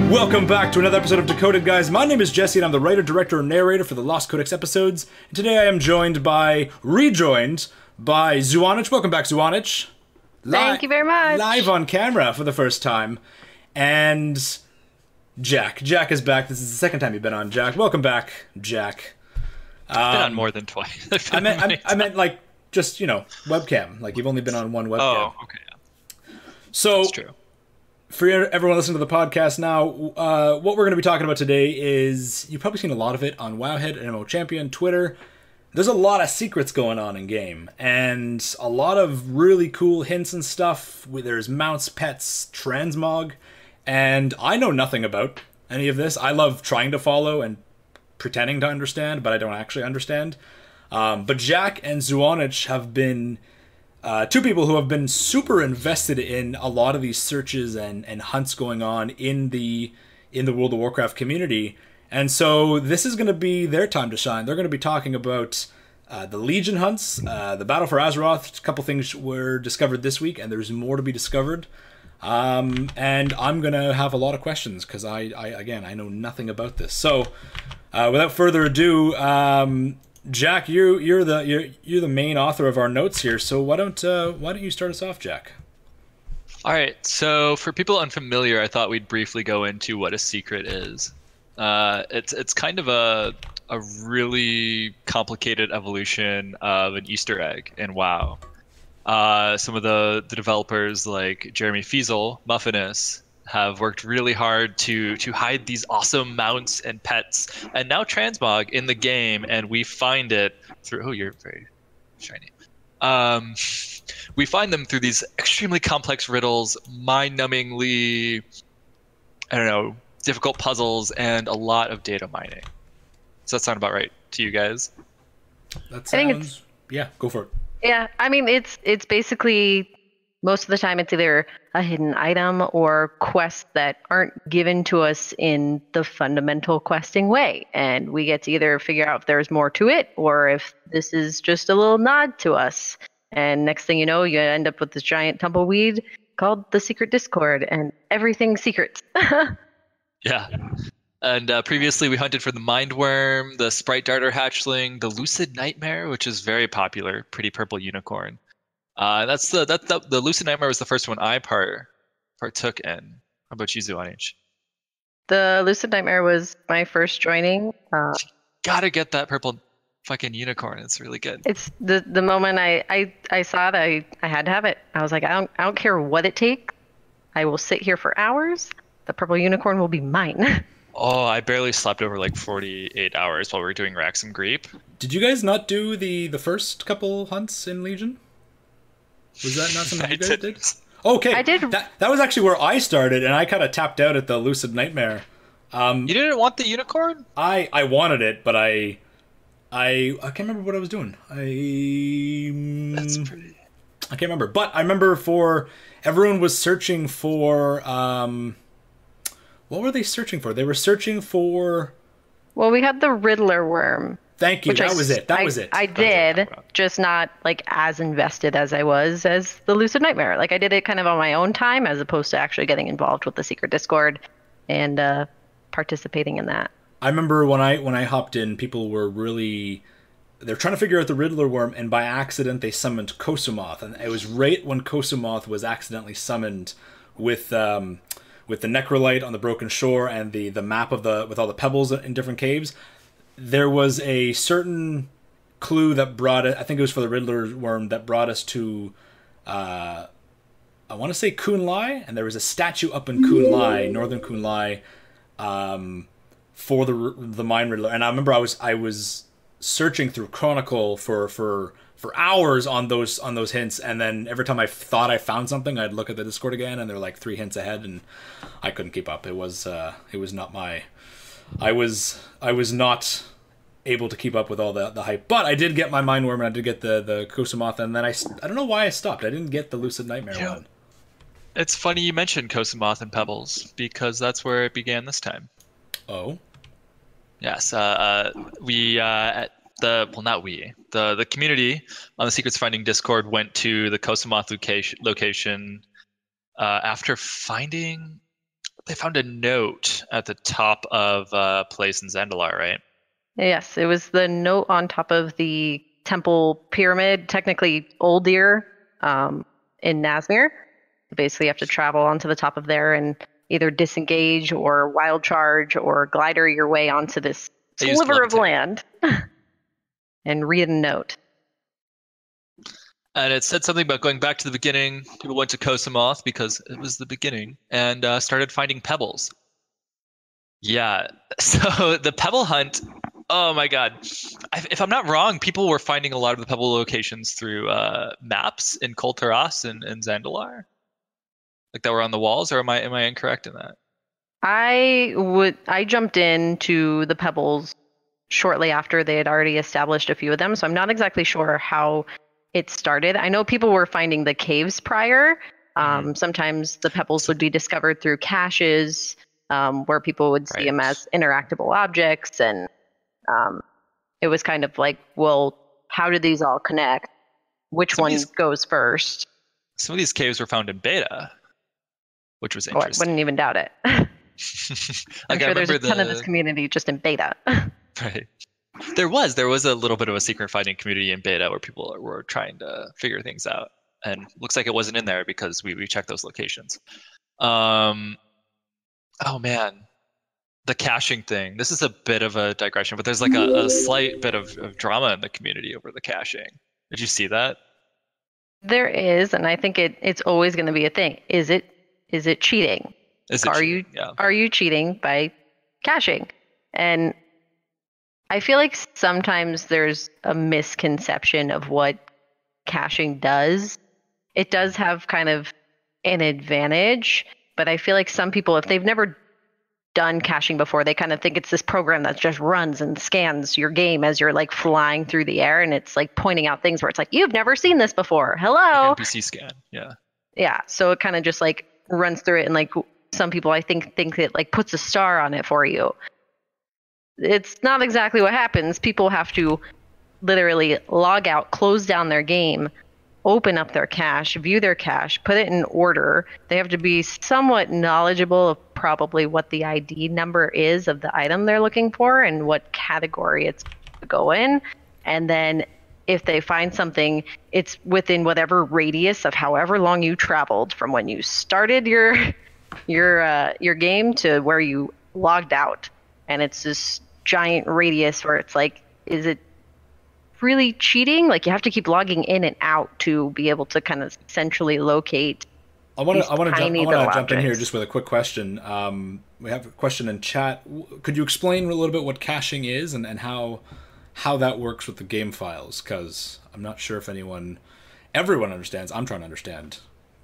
Welcome back to another episode of Decoded, guys. My name is Jesse, and I'm the writer, director, and narrator for the Lost Codex episodes. And today I am rejoined by Zuanich. Welcome back, Zuanich. Thank you very much. Live on camera for the first time. And Jack. Jack is back. This is the second time you've been on, Jack. Welcome back, Jack. I've been on more than twice. I meant like, just, you know, webcam. Like, you've only been on one webcam. Oh, okay. So, that's true. For everyone listening to the podcast now, what we're going to be talking about today is, you've probably seen a lot of it on Wowhead, MMO Champion, Twitter. There's a lot of secrets going on in game, and a lot of really cool hints and stuff. There's mounts, pets, transmog, and I know nothing about any of this. I love trying to follow and pretending to understand, but I don't actually understand. But Jack and Zuanich have been two people who have been super invested in a lot of these searches and hunts going on in the World of Warcraft community. And so this is going to be their time to shine. They're going to be talking about the Legion hunts, the Battle for Azeroth. A couple things were discovered this week, and there's more to be discovered. And I'm going to have a lot of questions because I know nothing about this. So without further ado, Jack, you're the main author of our notes here, so why don't you start us off, Jack? All right. So for people unfamiliar, I thought we'd briefly go into what a secret is. It's kind of a really complicated evolution of an Easter egg in WoW. Some of the developers like Jeremy Fiesel, Muffinus, have worked really hard to hide these awesome mounts and pets and now transmog in the game, and we find it through, oh, you're very shiny. We find them through these extremely complex riddles, mind-numbingly, I don't know, difficult puzzles, and a lot of data mining. Does that sound about right to you guys? That sounds, yeah, go for it. Yeah, I mean, it's basically, most of the time it's either a hidden item or quests that aren't given to us in the fundamental questing way. And we get to either figure out if there's more to it or if this is just a little nod to us. And next thing you know, you end up with this giant tumbleweed called the Secret Discord, and everything's secret. Yeah. And previously we hunted for the Mindworm, the Sprite Darter Hatchling, the Lucid Nightmare, which is very popular, pretty purple unicorn. That's the Lucid Nightmare was the first one I partook in. How about you, Zuanich? The Lucid Nightmare was my first joining. Gotta get that purple fucking unicorn. It's really good. It's the moment I saw it, I had to have it. I was like, I don't care what it takes. I will sit here for hours. The purple unicorn will be mine. Oh, I barely slept over like 48 hours while we were doing Raxum Greep. Did you guys not do the first couple hunts in Legion? Was that not something you guys did? Okay, I did. That was actually where I started, and I kind of tapped out at the Lucid Nightmare. You didn't want the unicorn? I wanted it, but I can't remember what I was doing. That's pretty. I can't remember, but I remember everyone was searching for what were they searching for? They were searching for. Well, we had the Riddler worm. Thank you. That was it. I did, just not like as invested as I was as the Lucid Nightmare. Like I did it kind of on my own time as opposed to actually getting involved with the Secret Discord and participating in that. I remember when I hopped in, people were they're trying to figure out the Riddler worm, and by accident they summoned Kosumoth, and it was right when Kosumoth was accidentally summoned with the Necrolite on the Broken Shore and the map with all the pebbles in different caves. There was a certain clue that brought it, I think it was for the Riddler worm, that brought us to, I want to say Kun Lai, and there was a statue up in Kun Lai, northern Kun Lai, for the Mind Riddler. And I remember I was searching through Chronicle for hours on those hints, and then every time I thought I found something, I'd look at the Discord again, and they're like 3 hints ahead, and I couldn't keep up. It was not my. I was not able to keep up with all the hype, but I did get my Mindworm, and I did get the Kosumoth, and then I don't know why I stopped. I didn't get the Lucid Nightmare one. It's funny you mentioned Kosumoth and Pebbles, because that's where it began this time. Oh. Yes, the community on the Secrets Finding Discord went to the Kosumoth location after finding they found a note at the top of a place in Zandalar, right? Yes, it was the note on top of the temple pyramid, technically Oldir, in Nazmir. Basically, you have to travel onto the top of there and either disengage or wild charge or glider your way onto this sliver of land and read a note. And it said something about going back to the beginning. People went to Kosamoth because it was the beginning and started finding pebbles. Yeah, so the pebble hunt, oh my god. If I'm not wrong, people were finding a lot of the pebble locations through maps in Kul Tiras and Zandalar. Like that were on the walls, or am I incorrect in that? I jumped into the pebbles shortly after they had already established a few of them, so I'm not exactly sure how it started. I know people were finding the caves prior. Sometimes the pebbles would be discovered through caches, where people would see them as interactable objects, and it was kind of like, well, how do these all connect? Which one goes first? Some of these caves were found in beta, which was interesting. I wouldn't even doubt it. I'm sure there's a ton of this community just in beta. Right. There was a little bit of a secret finding community in beta where people were trying to figure things out, and looks like it wasn't in there because we checked those locations. Oh man, the caching thing. This is a bit of a digression, but there's like a slight bit of drama in the community over the caching. Did you see that? There is, and I think it's always going to be a thing. Is it cheating? Are you cheating by caching? And I feel like sometimes there's a misconception of what caching does. It does have kind of an advantage, but I feel like some people, if they've never done caching before, they kind of think it's this program that just runs and scans your game as you're like flying through the air, and it's like pointing out things where it's like, you've never seen this before. Hello. Like NPC scan. Yeah. Yeah. So it kind of just like runs through it, and like some people I think it like puts a star on it for you. It's not exactly what happens. People have to literally log out, close down their game, open up their cache, view their cache, put it in order. They have to be somewhat knowledgeable of probably what the ID number is of the item they're looking for and what category it's to go in. And then if they find something, it's within whatever radius of however long you traveled from when you started your game to where you logged out. And it's this giant radius where it's like, is it really cheating? Like, you have to keep logging in and out to be able to kind of centrally locate. I want to jump in here just with a quick question. We have a question in chat. Could you explain a little bit what caching is and how that works with the game files? Because I'm not sure if everyone understands. I'm trying to understand.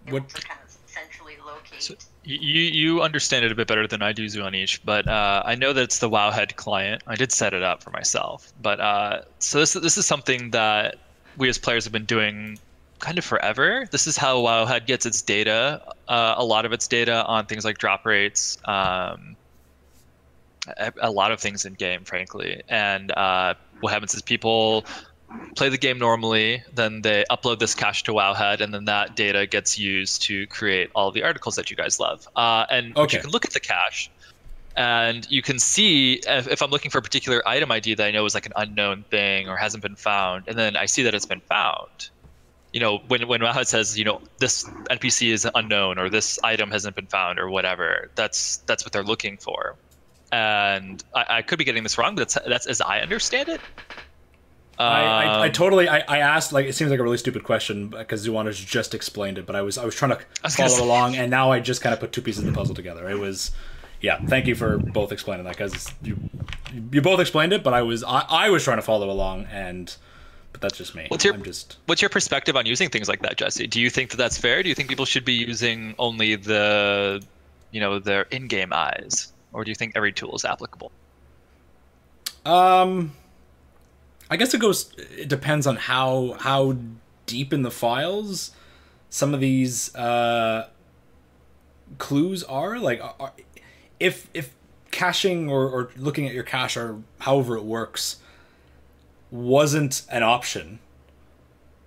What to kind of centrally locate. So you understand it a bit better than I do, Zuanich, but I know that it's the Wowhead client. I did set it up for myself, but so this is something that we as players have been doing kind of forever. This is how Wowhead gets its data, a lot of its data on things like drop rates, a lot of things in game, frankly. And what happens is people play the game normally, then they upload this cache to Wowhead, and then that data gets used to create all the articles that you guys love. But you can look at the cache, and you can see if I'm looking for a particular item ID that I know is like an unknown thing or hasn't been found, and then I see that it's been found. You know, when Wowhead says, you know, this NPC is unknown or this item hasn't been found or whatever, that's what they're looking for. And I could be getting this wrong, but that's as I understand it. I asked, like, it seems like a really stupid question because Zuanich just explained it, but I was trying to follow along, and now I just kind of put two pieces of the puzzle together. It was, yeah. Thank you for both explaining that, because you both explained it, but I was trying to follow along, but that's just me. What's your perspective on using things like that, Jesse? Do you think that that's fair? Do you think people should be using only their in-game eyes, or do you think every tool is applicable? I guess it depends on how deep in the files some of these clues are. Like, if caching or looking at your cache or however it works wasn't an option,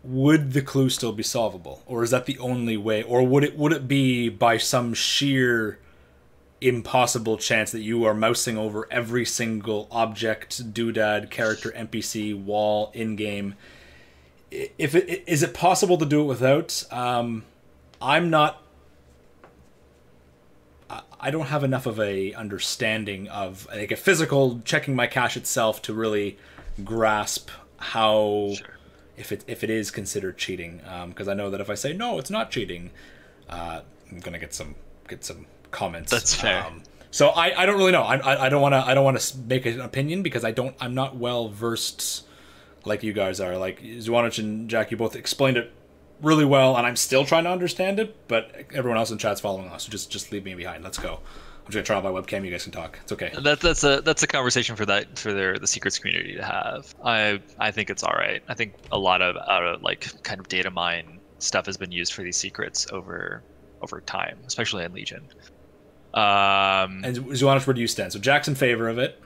would the clue still be solvable, or is that the only way, or would it be by some sheer impossible chance that you are mousing over every single object, doodad, character, NPC, wall, in-game. Is it possible to do it without? I'm not... I don't have enough of a understanding of like a physical checking my cache itself to really grasp how if it is considered cheating. Because I know that if I say no, it's not cheating, I'm gonna get some comments. That's fair. So I don't really know. I don't want to make an opinion because I'm not well versed like you guys are. Like Zuanich and Jack, you both explained it really well, and I'm still trying to understand it, but everyone else in chat's following us, so just leave me behind. Let's go. I'm just gonna turn on my webcam. You guys can talk. It's okay. That's a conversation for the secrets community to have. I think it's all right. I think a lot of like kind of data mine stuff has been used for these secrets over time, especially in Legion. And Zuanich, where do you stand? So Jack's in favor of it.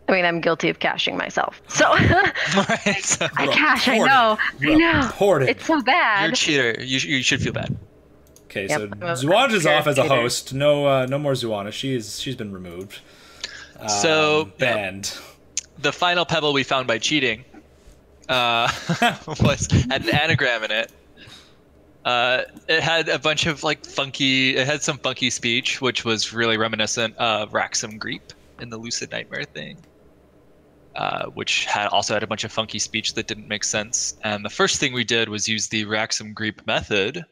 I mean, I'm guilty of caching myself. So Right. I cache. I know. It's so bad. You're a cheater. You should feel bad. Okay, Yep, so I'm Zuanich is off as a cheater. host. No more Zuanich. She's been removed. So banned. The final pebble we found by cheating was had an anagram in it. It had a bunch of like funky. It had some funky speech, which was really reminiscent of Raxum Greep in the Lucid Nightmare thing. Which also had a bunch of funky speech that didn't make sense. And the first thing we did was use the Raxum Greep method,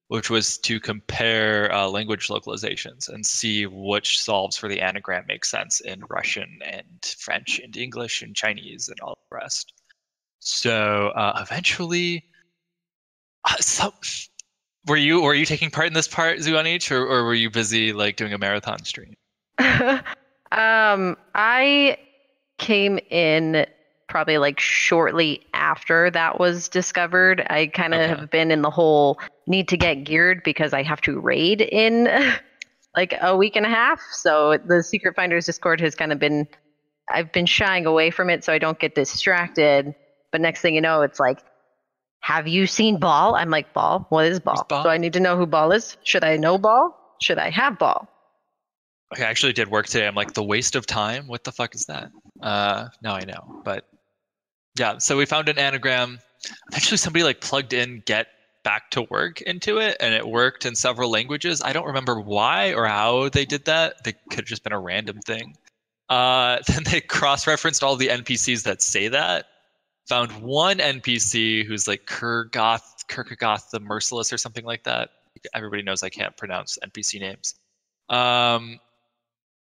which was to compare language localizations and see which solves for the anagram make sense in Russian and French and English and Chinese and all the rest. So eventually, were you taking part in this part, Zuanich, or were you busy like doing a marathon stream? I came in probably like shortly after that was discovered. I kind of have been in the whole need to get geared because I have to raid in like a week and a half. So the Secret Finders Discord has kind of been, I've been shying away from it so I don't get distracted. But next thing you know, it's like, have you seen Baal? I'm like, Baal? What is Baal? Baal? So I need to know who Baal is. Should I know Baal? Should I have Baal? Okay, I actually did work today. I'm like, the waste of time? What the fuck is that? Now I know. But yeah, so we found an anagram. Eventually somebody like plugged in get back to work into it, and it worked in several languages. I don't remember why or how they did that. They could have just been a random thing. Then they cross-referenced all the NPCs that say that. Found one NPC who's like Kirkagoth the Merciless or something like that. Everybody knows I can't pronounce NPC names.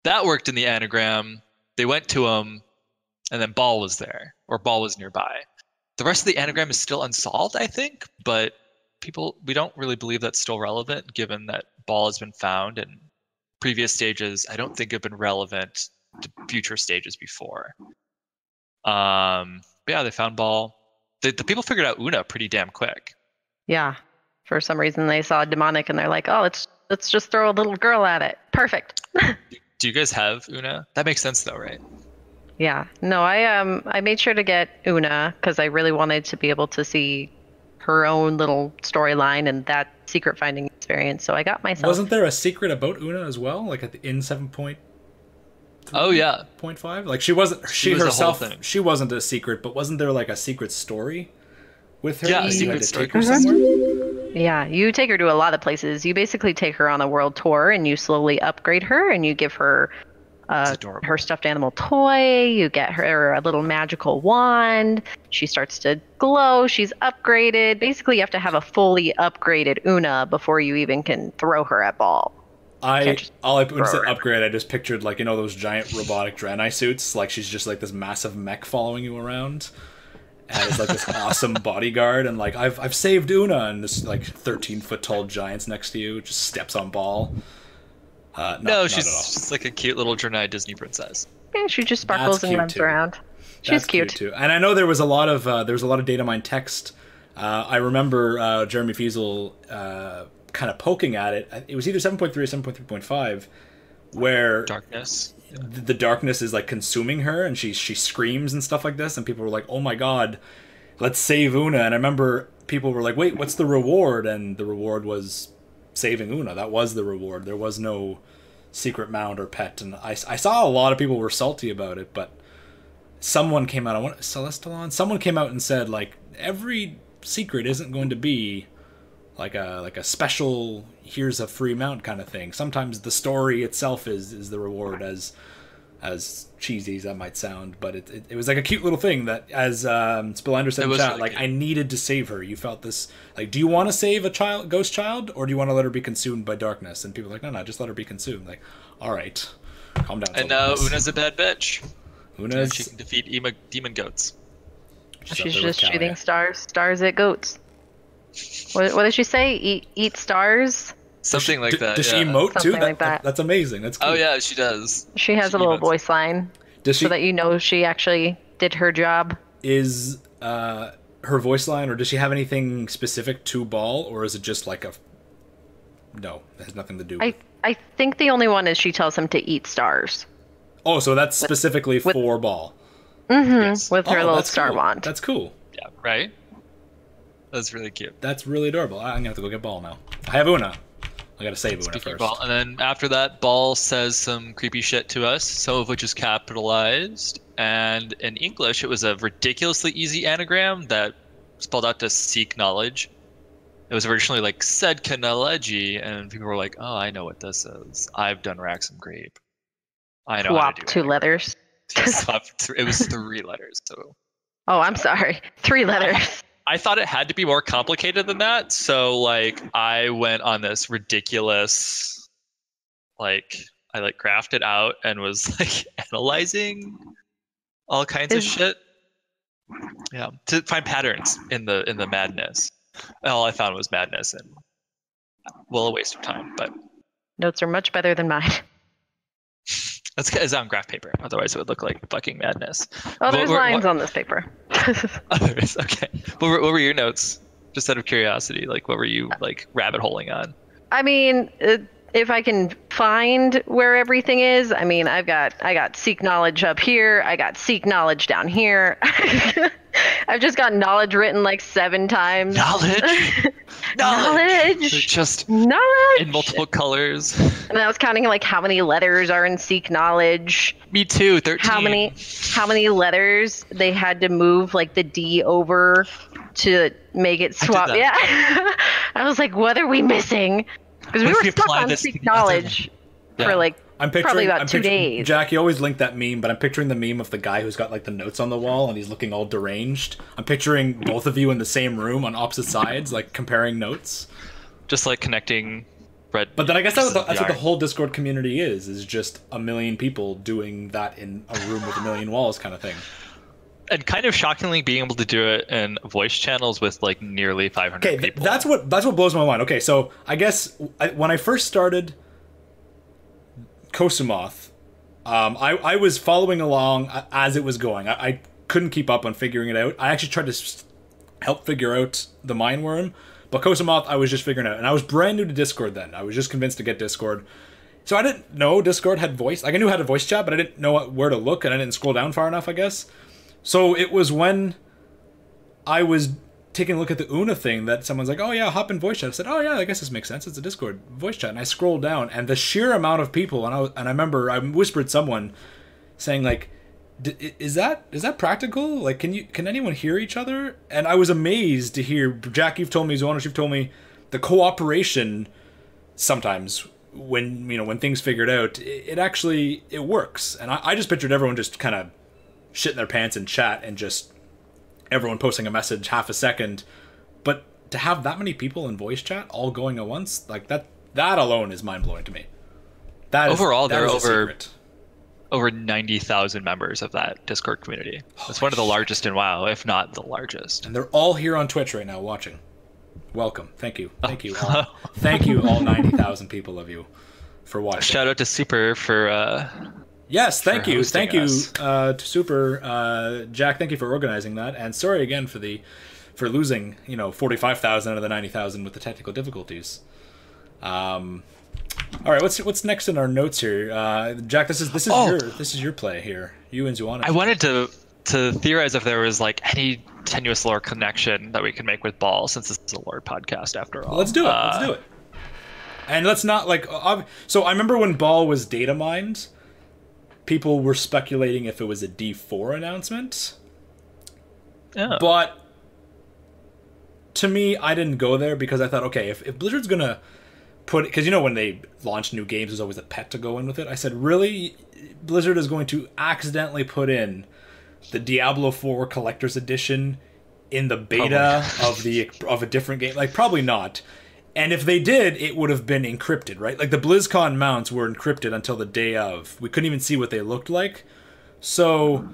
That worked in the anagram. They went to him, and then Baal was there, or Baal was nearby. The rest of the anagram is still unsolved, I think, but we don't really believe that's still relevant, given that Baal has been found, and previous stages I don't think have been relevant to future stages before. But yeah, they found Baal. The people figured out Una pretty damn quick. Yeah. For some reason they saw demonic and they're like, oh, let's just throw a little girl at it. Perfect. Do you guys have Una? That makes sense though, right? Yeah. No, I made sure to get Una because I really wanted to be able to see her own little storyline and that secret finding experience. So I got myself. Wasn't there a secret about Una as well? Like in 7.3? Oh yeah. 0.5? Like she wasn't herself. She wasn't a secret, but wasn't there like a secret story with her? Yeah, a You secret had to story. take her somewhere? Yeah, you take her to a lot of places. You basically take her on a world tour and you slowly upgrade her and you give her her stuffed animal toy. You get her a little magical wand. She starts to glow. She's upgraded. Basically, you have to have a fully upgraded Una before you even can throw her at Baal. When you said upgrade, I just pictured like, you know, those giant robotic Draenei suits. Like she's just like this massive mech following you around. And it's like this awesome bodyguard, and like I've saved Una, and this like 13-foot tall giant's next to you, just steps on Baal. No, she's just like a cute little Draenei Disney princess. Yeah, she just sparkles and runs around. She's cute too. And I know there was a lot of data mine text. I remember Jeremy Fiesel kind of poking at it. It was either 7.3 or 7.3.5, where Darkness. The darkness is like consuming her, and she screams and stuff like this, and people were like, oh my god, let's save Una. And I remember people were like, wait, what's the reward? And the reward was saving Una. That was the reward. There was no secret mount or pet, and I saw a lot of people were salty about it, but someone came out, I want Celestalon, someone came out and said, like, every secret isn't going to be like a special, here's a free mount kind of thing. Sometimes the story itself is the reward, as cheesy as that might sound, but it was like a cute little thing that, as Spillander said in chat, really like, cute. I needed to save her. You felt this, like, do you want to save a ghost child, or do you want to let her be consumed by darkness? And people are like, no, just let her be consumed. Like, all right, calm down. And now Una's a bad bitch. She can defeat demon goats. She's just shooting stars at goats. What did she say? Eat stars? Something like that. Does she emote too? Like that. That's amazing. That's cool. Oh yeah, she does. She has a little voice line, so that you know she actually did her job. Is her voice line, or does she have anything specific to Baal, or is it just like a? No, it has nothing to do with. I think the only one is she tells him to eat stars. Oh, so that's specifically for Baal. Mm-hmm. Yes. With her little star cool. wand. That's cool. Yeah. Right. That's really cute. That's really adorable. I'm gonna have to go get Baal now. I have Una. I gotta save Una first. Baal, and then after that, Baal says some creepy shit to us, some of which is capitalized. And in English, it was a ridiculously easy anagram that spelled out to seek knowledge. It was originally like said Kanaleji, and people were like, "Oh, I know what this is. I've done Raxum Grape. I know how to do it." 2 letters. It was 3 letters. So. Oh, I'm sorry. 3 letters. I thought it had to be more complicated than that, so like I went on this ridiculous, like I like graphed it out and was like analyzing all kinds of shit. Yeah, to find patterns in the madness. All I found was madness, and well, a waste of time. But notes are much better than mine. That's because it's on graph paper. Otherwise, it would look like fucking madness. Oh, there's lines on this paper. Oh, there is. Okay. What were your notes? Just out of curiosity, like what were you like rabbit holing on? I mean, if I can find where everything is, I mean, I got seek knowledge up here. I got seek knowledge down here. I've just got knowledge written like 7 times. Knowledge. Just knowledge in multiple colors. And I was counting like how many letters are in seek knowledge. Me too. 13. How many letters they had to move like the D over to make it swap. Yeah. I was like, what are we missing? Because we were stuck on seek knowledge for like probably about 2 days. Jack, you always link that meme, but I'm picturing the meme of the guy who's got like the notes on the wall and he's looking all deranged. I'm picturing both of you in the same room on opposite sides, like comparing notes. Just like connecting red. But then I guess that's what the whole Discord community is just a million people doing that in a room with a million walls kind of thing. And kind of shockingly being able to do it in voice channels with like nearly 500 people. That's what blows my mind. Okay, so I guess when I first started Kosumoth, I was following along as it was going. I couldn't keep up on figuring it out. I actually tried to help figure out the Mind Worm, but Kosumoth I was just figuring out. And I was brand new to Discord then. I was just convinced to get Discord. So I didn't know Discord had voice. Like I knew how to voice chat, but I didn't know where to look, and I didn't scroll down far enough, I guess. So it was when I was taking a look at the Una thing that someone's like, oh yeah, hop in voice chat. I said, oh yeah, I guess this makes sense. It's a Discord voice chat. And I scrolled down, and the sheer amount of people, and I remember I whispered someone saying like, is that practical? Like, can anyone hear each other? And I was amazed to hear, Jack, you've told me, Zuanich, you've told me, the cooperation sometimes when things figured out, it actually works. And I just pictured everyone just kind of shitting their pants in chat and just everyone posting a message half a second, but to have that many people in voice chat all going at once, like that alone is mind-blowing to me. Overall, there are over 90,000 members of that Discord community. It's one of the largest in WoW, if not the largest. And they're all here on Twitch right now watching. Welcome. Thank you all. Thank you all 90,000 people of you for watching. Shout out to Super for yes, thank you to Super, Jack. Thank you for organizing that, and sorry again for losing 45,000 out of the 90,000 with the technical difficulties. All right, what's next in our notes here, Jack? This is your play here. You and Zuanich. I wanted to theorize if there was like any tenuous lore connection that we could make with Baal, since this is a lore podcast after all. Well, let's do it. And let's not like. So I remember when Baal was data mined, people were speculating if it was a D4 announcement. Yeah. But to me, I didn't go there because I thought, okay, if Blizzard's gonna put, because when they launch new games, there's always a pet to go in with it. I said, really, Blizzard is going to accidentally put in the Diablo 4 Collector's Edition in the beta of a different game? Like, probably not. And if they did, it would have been encrypted, right? Like, the BlizzCon mounts were encrypted until the day of. We couldn't even see what they looked like. So,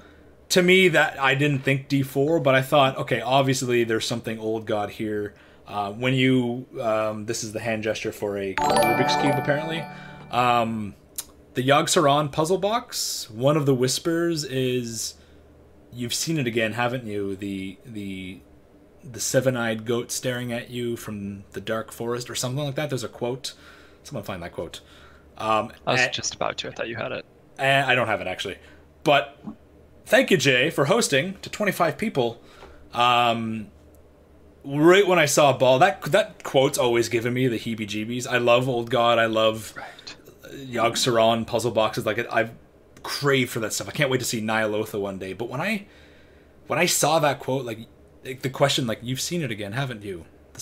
to me, that I didn't think D4, but I thought, okay, obviously there's something old god here. When you, this is the hand gesture for a Rubik's Cube, apparently. The Yogg-Saron puzzle box, one of the whispers is, you've seen it again, haven't you? The seven-eyed goat staring at you from the dark forest or something like that. There's a quote. Someone find that quote. I was just about to. I thought you had it. I don't have it, actually. But thank you, Jay, for hosting to 25 people. Right when I saw Baal, that quote's always given me the heebie-jeebies. I love Old God. I love Yogg-Saron puzzle boxes. Like, I've craved for that stuff. I can't wait to see Nyalotha one day. But when I saw that quote, like the question, like, you've seen it again, haven't you? The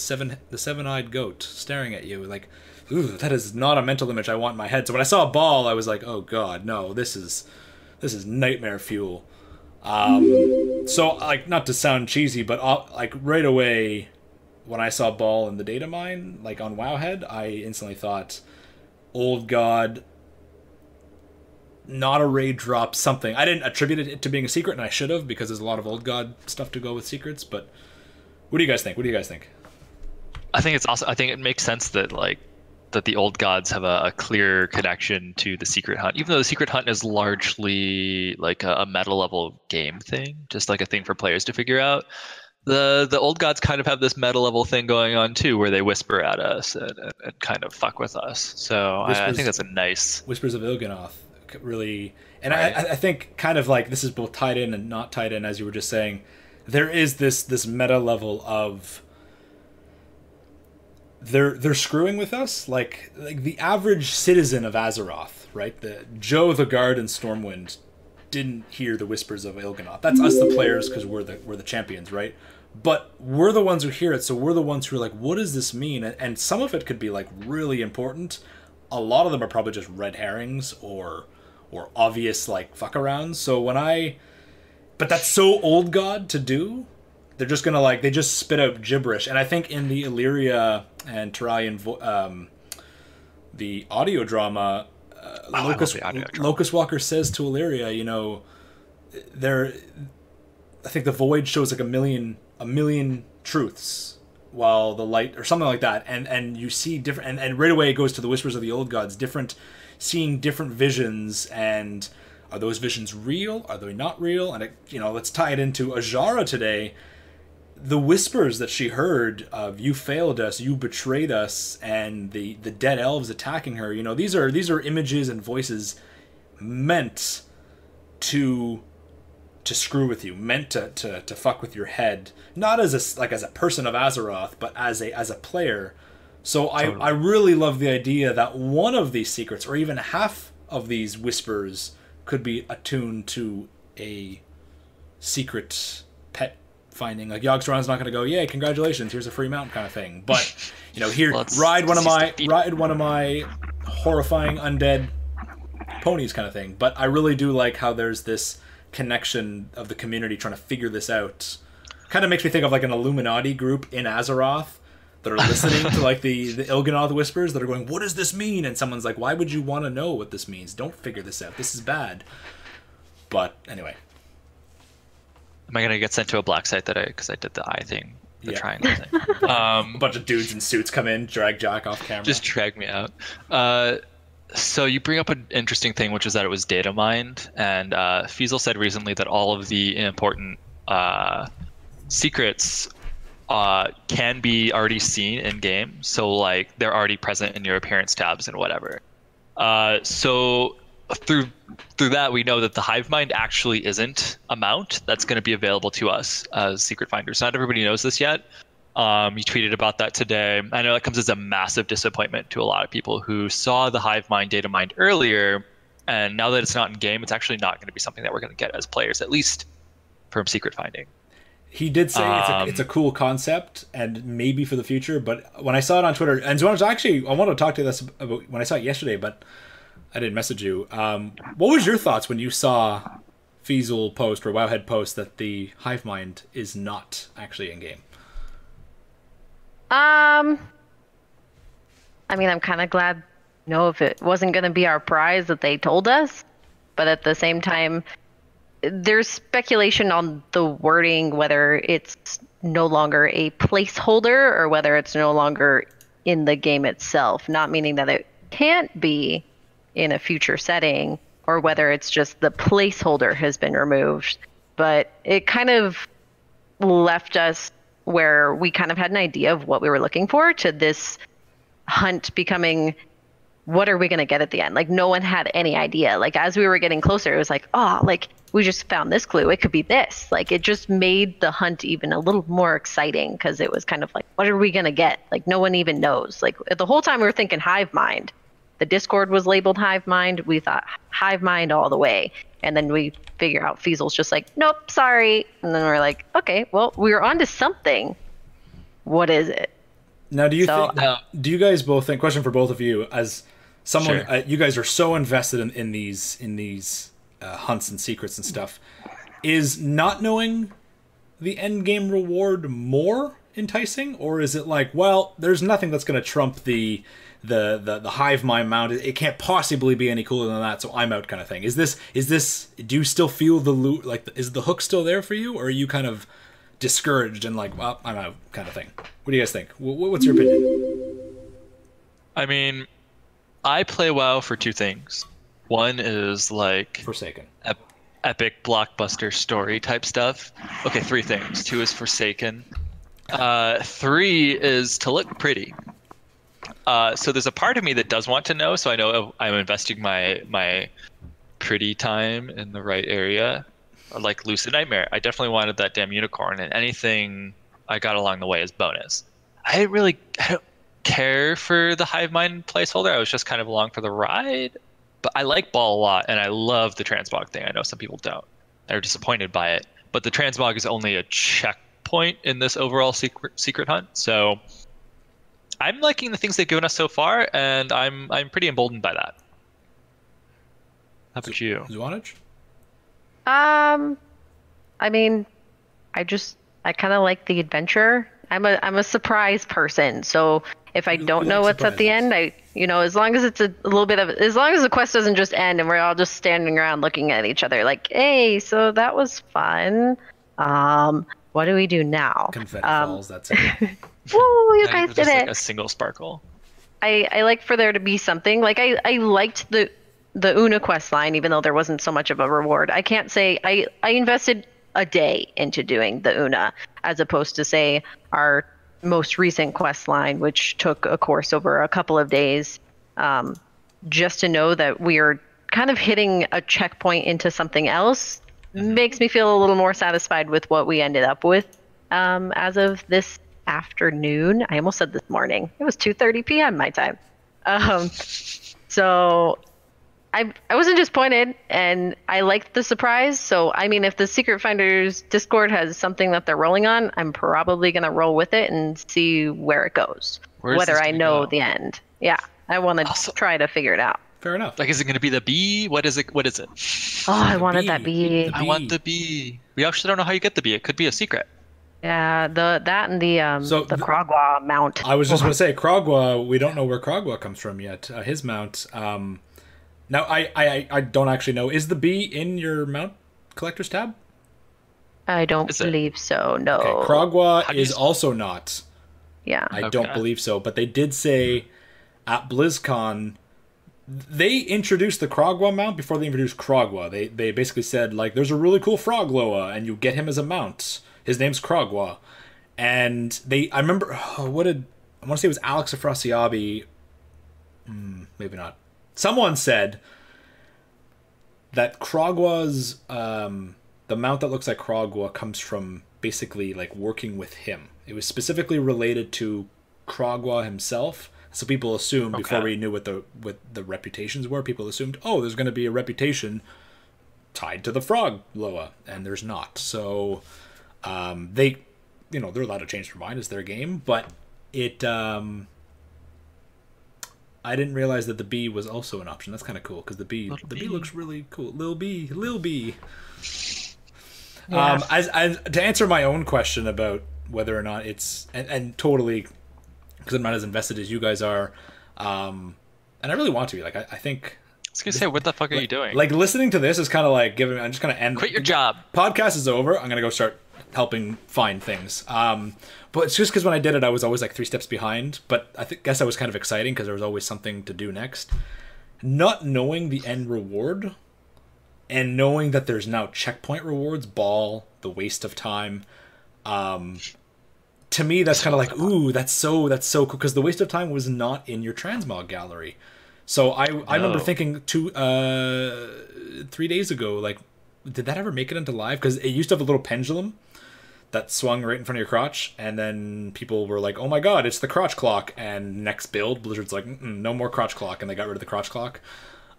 seven-eyed goat staring at you, like, ooh, that is not a mental image I want in my head. So when I saw Baal, I was like, oh god, no, this is nightmare fuel. So, like, not to sound cheesy, but like right away when I saw Baal in the data mine, like on Wowhead, I instantly thought, old god, not a raid drop, something. I didn't attribute it to being a secret, and I should have, because there's a lot of old god stuff to go with secrets. But what do you guys think? I think it's awesome. I think it makes sense that the old gods have a clear connection to the secret hunt, even though the secret hunt is largely like a meta level game thing, just like a thing for players to figure out. The old gods kind of have this meta level thing going on too, where they whisper at us and kind of fuck with us. So I think that's a nice Whispers of Il'gynoth, really. And right. I think kind of like this is both tied in and not tied in, as you were just saying. There is this meta level of they're screwing with us, like the average citizen of Azeroth, right? The Joe the Guard and Stormwind didn't hear the whispers of Il'gynoth. That's us, the players, because we're the champions, right? But we're the ones who hear it, so we're the ones who are like, what does this mean? And some of it could be like really important. A lot of them are probably just red herrings or obvious like fuck arounds. So but that's so old god to do. They're just gonna they just spit out gibberish. And I think in the Illyria and Terralion the audio drama, Locust Walker says to Illyria, I think the Void shows like a million truths, while the light, or something like that, and you see different, and right away it goes to the whispers of the old gods, seeing different visions, and are those visions real? Are they not real? And let's tie it into Azshara today. The whispers that she heard of you failed us, you betrayed us, and the dead elves attacking her. These are images and voices meant to screw with you, meant to fuck with your head, not as a person of Azeroth, but as a player. So totally. I really love the idea that one of these secrets, or even half of these whispers, could be attuned to a secret pet finding. Like, Yogg-Saron's not going to go, yay, congratulations, here's a free mount kind of thing. But here, ride one of my horrifying undead ponies kind of thing. But I really do like how there's this connection of the community trying to figure this out. Kind of makes me think of like an Illuminati group in Azeroth that are listening to like the Il'gynoth whispers that are going, what does this mean? And someone's like, why would you want to know what this means? Don't figure this out. This is bad. But anyway. Am I going to get sent to a black site because I did the eye thing, the triangle thing? A bunch of dudes in suits come in, drag Jack off camera. Just drag me out. So you bring up an interesting thing, which is that it was data mined, and Fiesel said recently that all of the important secrets can be already seen in game. So like they're already present in your appearance tabs and whatever. So through that, we know that the hive mind actually isn't a mount that's going to be available to us as secret finders. Not everybody knows this yet. You tweeted about that today. I know that comes as a massive disappointment to a lot of people who saw the hive mind data mined earlier, and now that it's not in game, it's actually not going to be something that we're going to get as players, at least from secret finding. He did say it's a cool concept and maybe for the future, but when I saw it on Twitter, and Zuanich, actually, I wanted to talk to you this about when I saw it yesterday, but I didn't message you. What was your thoughts when you saw Feasel post or Wowhead post that the hive mind is not actually in game? I mean, I'm kind of glad, if it wasn't going to be our prize that they told us, but at the same time, there's speculation on the wording, whether it's no longer a placeholder or whether it's no longer in the game itself, not meaning that it can't be in a future setting, or whether it's just the placeholder has been removed. But it kind of left us where we kind of had an idea of what we were looking for, to this hunt becoming, what are we going to get at the end? Like, no one had any idea. Like, as we were getting closer, it was like, oh, like, we just found this clue. It could be this. Like, it just made the hunt even a little more exciting, because it was kind of like, what are we going to get? Like, no one even knows. Like, the whole time we were thinking hive mind. The Discord was labeled hive mind. We thought hive mind all the way. And then we figure out Feasel's just like, nope, sorry. And then we're like, okay, well, we were onto something. What is it? Now, do you guys both think, question for both of you, as someone, Sure. You guys are so invested in these hunts and secrets and stuff, is not knowing the end game reward more enticing, or is it like, well, there's nothing that's going to trump the hive mind mount, it can't possibly be any cooler than that, so I'm out, kind of thing? Is this do you still feel the loot, like, is the hook still there for you, or are you kind of discouraged and like, well, I'm out, kind of thing? What do you guys think? What's your opinion? I mean, I play WoW for two things. One is like Forsaken. Epic blockbuster story type stuff. Okay, three things. Two is Forsaken. Three is to look pretty. So there's a part of me that does want to know, so I know I'm investing my pretty time in the right area. Like Lucid Nightmare, I definitely wanted that damn unicorn, and anything I got along the way is bonus. I don't care for the hive mind placeholder. I was just kind of along for the ride. But I like Baal a lot, and I love the transmog thing. I know some people don't. They're disappointed by it. But the transmog is only a checkpoint in this overall secret hunt. So I'm liking the things they've given us so far, and I'm pretty emboldened by that. How about you? Zuanich? I mean, I kind of like the adventure. I'm a surprise person, so if I don't know what's at the end, as long as it's a little bit of, as long as the quest doesn't just end and we're all just standing around looking at each other like, hey, so that was fun. What do we do now? Confetti falls, that's it. Woo, you guys did just it. like a single sparkle. I like for there to be something. Like, I liked the Una quest line, even though there wasn't so much of a reward. I can't say I invested a day into doing the Una, as opposed to, say, our most recent quest line, which took a course over a couple of days, just to know that we are kind of hitting a checkpoint into something else. Makes me feel a little more satisfied with what we ended up with as of this afternoon. I almost said this morning. It was 2:30 p.m. my time. So I wasn't disappointed, and I liked the surprise. So, I mean, if the Secret Finders Discord has something that they're rolling on, I'm probably going to roll with it and see where it goes. Whether I know the end. Yeah, I want to try to figure it out. Fair enough. Like, is it going to be the bee? What is it? Oh, I wanted that bee. I want the bee. We actually don't know how you get the bee. It could be a secret. Yeah, that and the Krogwa mount. I was just going to say, Krogwa, we don't know where Krogwa comes from yet. His mount. Now, I don't actually know. Is the bee in your mount collectors tab? I don't believe so, no. Okay, Krogwa is also not. Yeah. I don't believe so. But they did say at BlizzCon, they introduced the Krogwa mount before they introduced Krogwa. They basically said, like, there's a really cool Frogloa, and you get him as a mount. His name's Krogwa. And I remember, I want to say it was Alex Afrasiabi. Maybe not. Someone said that Krogwa's, the mount that looks like Krogwa comes from basically like working with him. It was specifically related to Krogwa himself. So people assumed, before we knew what the reputations were, people assumed, oh, there's going to be a reputation tied to the frog Loa, and there's not. So they, they're allowed to change their mind. It's their game, but it. I didn't realize that the bee was also an option. That's kind of cool because the bee looks really cool. Lil bee. Yeah. To answer my own question about whether or not it's and totally, because I'm not as invested as you guys are, and I really want to be. Like I think. I was gonna say, what the fuck are you doing? Like listening to this is kind of like giving. I'm just gonna end. Quit your job. Podcast is over. I'm gonna go start helping find things. But it's just because when I did it, I was always like 3 steps behind. But guess that was kind of exciting because there was always something to do next. Not knowing the end reward, and knowing that there's now checkpoint rewards, baal, the waste of time. To me, that's kind of like, ooh, that's so cool, because the waste of time was not in your transmog gallery. So I remember thinking 3 days ago, like, did that ever make it into live? Because it used to have a little pendulum that swung right in front of your crotch, and then people were like, oh my god, it's the crotch clock, and next build, Blizzard's like, no more crotch clock, and they got rid of the crotch clock.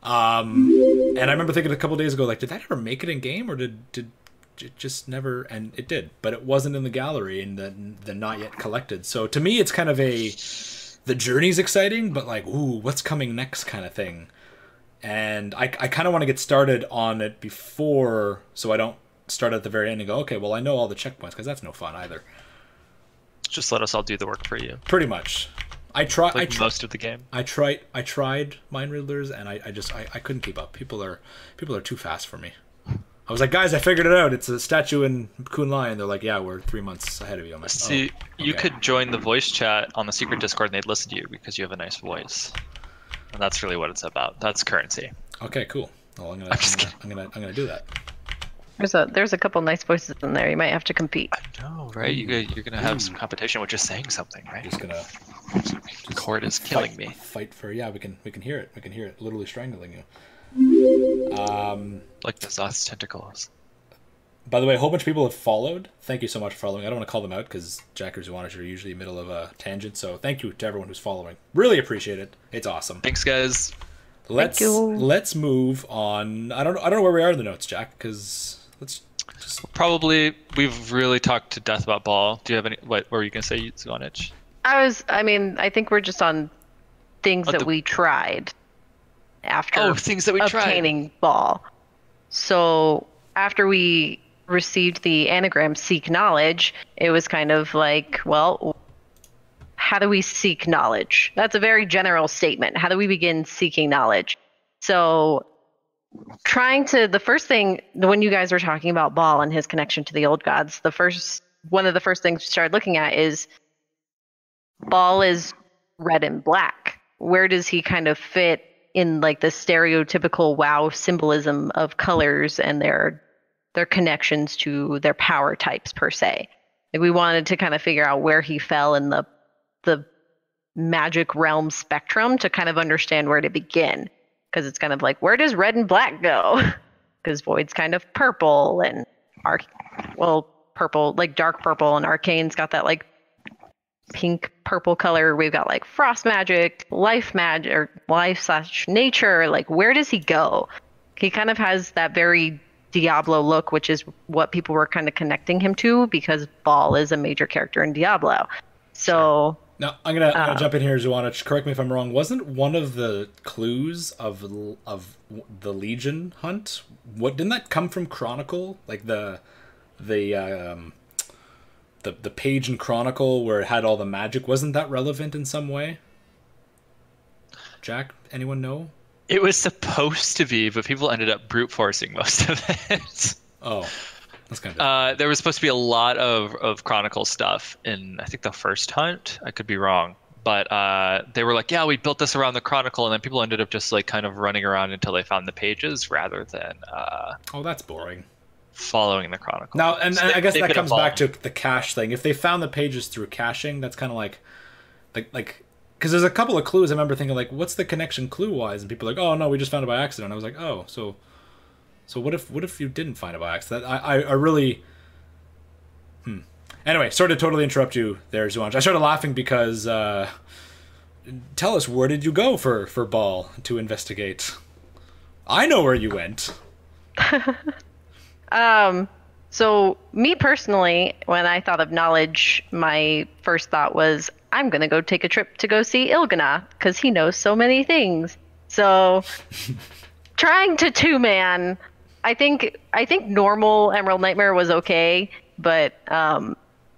And I remember thinking a couple days ago, like, did that ever make it in game, or did it just never? And it did, but it wasn't in the gallery and the not yet collected. So to me, it's kind of the journey's exciting, but like, ooh, what's coming next kind of thing. And I kind of want to get started on it before, so I don't start at the very end and go, okay, well, I know all the checkpoints, because that's no fun either. Just let us all do the work for you. Pretty much. Most of the game. I tried Mind Riddlers, and I couldn't keep up. People are too fast for me. I was like, guys, I figured it out. It's a statue in Kun Lai, and they're like, yeah, we're 3 months ahead of you. I'm like, see, you could join the voice chat on the secret Discord, and they'd listen to you because you have a nice voice. And that's really what it's about. That's currency. Okay, cool. Well, I'm gonna do that. There's a couple nice voices in there. You might have to compete. I know, right? You're gonna have some competition with just saying something, right? Just gonna. Cord is killing me. Fight for we can hear it. We can hear it literally strangling you. Like the Zoth's tentacles. By the way, a whole bunch of people have followed. Thank you so much for following. I don't want to call them out because Jack or Zuanich are usually in the middle of a tangent. So thank you to everyone who's following. Really appreciate it. It's awesome. Thanks, guys. Let's move on. I don't know where we are in the notes, Jack, because let's just probably we've really talked to death about baal. Do you have any? What were you gonna say, Zuanich? I think we're just on things that we tried after things that we obtaining baal. So after we received the anagram seek knowledge, it was kind of like, well, how do we seek knowledge? That's a very general statement. How do we begin seeking knowledge? So the first thing, when you guys were talking about baal and his connection to the old gods, one of the first things we started looking at is baal is red and black. Where does he kind of fit in like the stereotypical WoW symbolism of colors and their connections to their power types per se? Like, we wanted to kind of figure out where he fell in the magic realm spectrum to kind of understand where to begin, because it's kind of like, where does red and black go? Because void's kind of purple, and purple, like dark purple, and arcane's got that like pink purple color. We've got like frost magic, life magic, or life/nature. Like, where does he go? He kind of has that very Diablo look, which is what people were kind of connecting him to, because baal is a major character in Diablo. So now I'm gonna jump in here, Zuanich. Correct me if I'm wrong. Wasn't one of the clues of the Legion hunt? Didn't that come from Chronicle? Like the page in Chronicle where it had all the magic. Wasn't that relevant in some way? Jack, anyone know? It was supposed to be, but people ended up brute forcing most of it. Oh, that's kind of. There was supposed to be a lot of Chronicle stuff in, I think, the first hunt. I could be wrong, but they were like, "Yeah, we built this around the Chronicle," and then people ended up just like kind of running around until they found the pages, rather than. Oh, that's boring. Following the Chronicle. Now, and I guess that comes back to the cache thing. If they found the pages through caching, that's kind of like, because there's a couple of clues I remember thinking, like, what's the connection clue-wise? And people are like, oh, no, we just found it by accident. I was like, oh, so what if you didn't find it by accident? I really... Anyway, sorry to totally interrupt you there, Zuanich. I started laughing because tell us, where did you go for Baal to investigate? I know where you went. So me personally, when I thought of knowledge, my first thought was, I'm going to go take a trip to go see Ilgana because he knows so many things. So trying to two-man, I think normal Emerald Nightmare was okay, but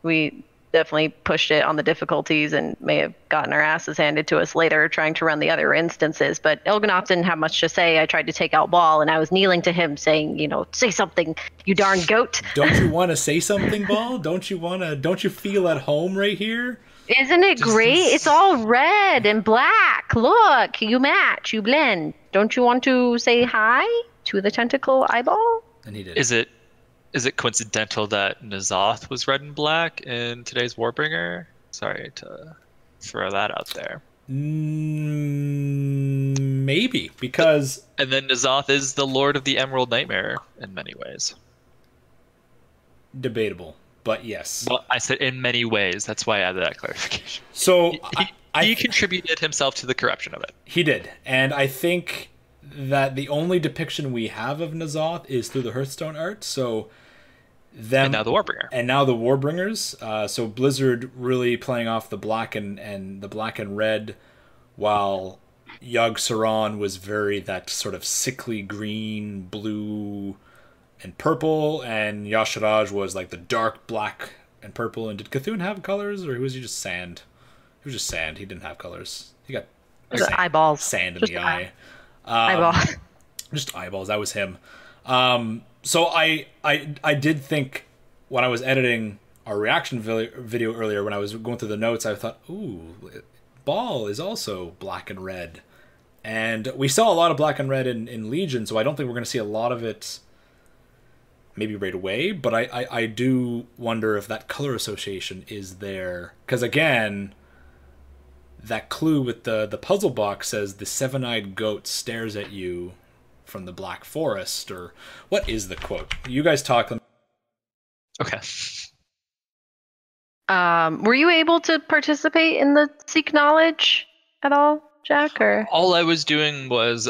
we definitely pushed it on the difficulties and may have gotten our asses handed to us later trying to run the other instances. But Il'gynoth didn't have much to say. I tried to take out Baal, and I was kneeling to him saying, say something, you darn goat. Don't you want to say something, Baal? Don't you feel at home right here? Isn't it great? It's all red and black. Look, you match, you blend. Don't you want to say hi to the tentacle eyeball? And he did. Is it coincidental that N'Zoth was red and black in today's Warbringer? Sorry to throw that out there. Maybe, because... And then N'Zoth is the Lord of the Emerald Nightmare in many ways. Debatable, but yes. Well, I said in many ways. That's why I added that clarification. So he contributed himself to the corruption of it. He did, and I think that the only depiction we have of N'Zoth is through the Hearthstone art, so... And now the Warbringer. And now the Warbringers. So Blizzard really playing off the black and the black and red, while Yogg-Saron was very that sort of sickly green, blue, and purple, and Y'Shaarj was like the dark black and purple. And did Cthulhu have colors, or was he just sand? He was just sand. He didn't have colors. He got eyeballs. Sand in the eye. Eyeballs. Just eyeballs. That was him. So I did think when I was editing our reaction video earlier, when I was going through the notes, I thought, ooh, Baal is also black and red. And we saw a lot of black and red in Legion, so I don't think we're going to see a lot of it maybe right away. But I do wonder if that color association is there. Because again, that clue with the puzzle box says the seven-eyed goat stares at you from the Black Forest, or what is the quote? You guys talk. Okay. Were you able to participate in the Seek Knowledge at all, Jack? Or all I was doing was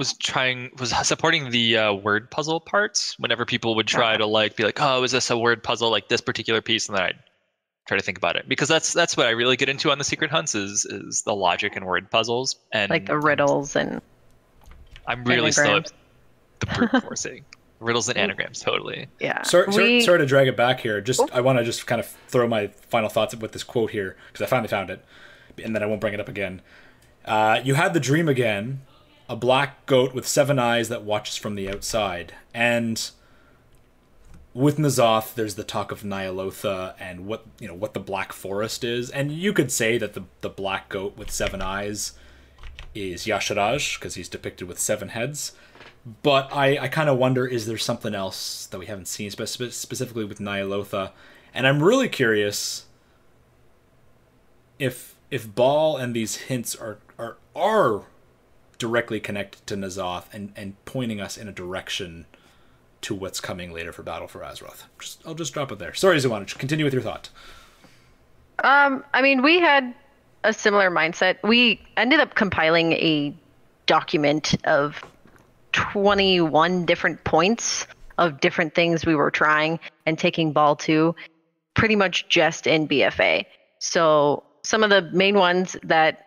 supporting the word puzzle parts. Whenever people would try to be like, oh, is this a word puzzle, like this particular piece, and then I'd try to think about it, because that's what I really get into on the secret hunts is the logic and word puzzles, and like the riddles and. I'm really slow at the brute forcing. Riddles and anagrams, totally. Yeah. Sorry to drag it back here. I want to just kind of throw my final thoughts with this quote here, because I finally found it, and then I won't bring it up again. You had the dream again, a black goat with 7 eyes that watches from the outside. And with N'Zoth, there's the talk of Ny'alotha and what the Black Forest is. And you could say that the black goat with 7 eyes is Y'Shaarj, because he's depicted with 7 heads. But I kind of wonder, is there something else that we haven't seen, specifically with Ny'alotha? And I'm really curious if Baal and these hints are directly connected to N'Zoth and pointing us in a direction to what's coming later for Battle for Azeroth. I'll just drop it there. Sorry, Zuanich. Continue with your thought. I mean, we had a similar mindset. We ended up compiling a document of 21 different points of different things we were trying and taking Baal to, pretty much just in BFA. So some of the main ones that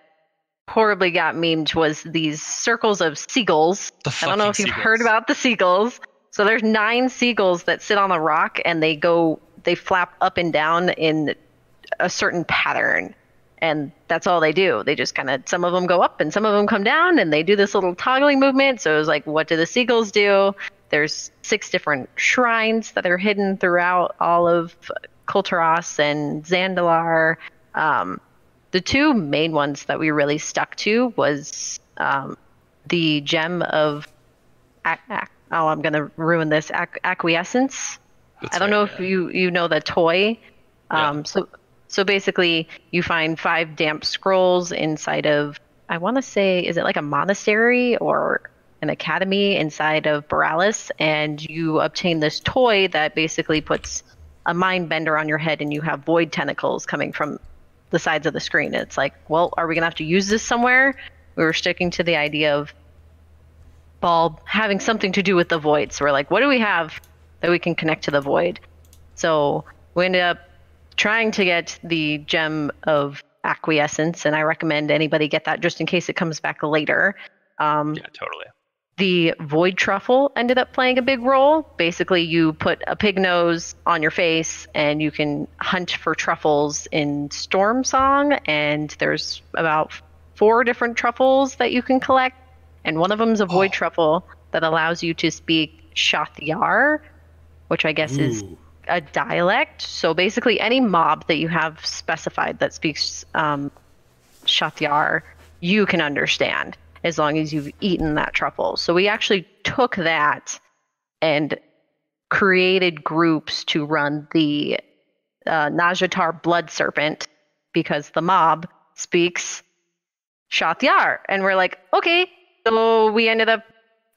horribly got memed was these circles of seagulls. I don't know if you've heard about the seagulls. So there's 9 seagulls that sit on a rock, and they flap up and down in a certain pattern. And that's all they do. They just some of them go up and some of them come down, and they do this little toggling movement. So it was like, what do the seagulls do? There's 6 different shrines that are hidden throughout all of Kulturas and Zandalar. The 2 main ones that we really stuck to was the gem of I'm going to ruin this, acquiescence. I don't know if you know the toy. Yeah. So basically, you find 5 damp scrolls inside of, I want to say, is it like a monastery or an academy inside of Borealis? And you obtain this toy that basically puts a mind bender on your head and you have void tentacles coming from the sides of the screen. It's like, well, are we going to have to use this somewhere? We were sticking to the idea of baal having something to do with the void. So we're like, what do we have that we can connect to the void? So we ended up trying to get the gem of acquiescence, and I recommend anybody get that just in case it comes back later. Yeah, totally. The void truffle ended up playing a big role. Basically, you put a pig nose on your face and you can hunt for truffles in Storm Song, and there's about 4 different truffles that you can collect, and one of them is a void truffle that allows you to speak Shathyar, which I guess is a dialect. So basically any mob that you have specified that speaks Shathyar, you can understand as long as you've eaten that truffle. So we actually took that and created groups to run the Najatar Blood Serpent because the mob speaks Shathyar. And we're like, okay. So we ended up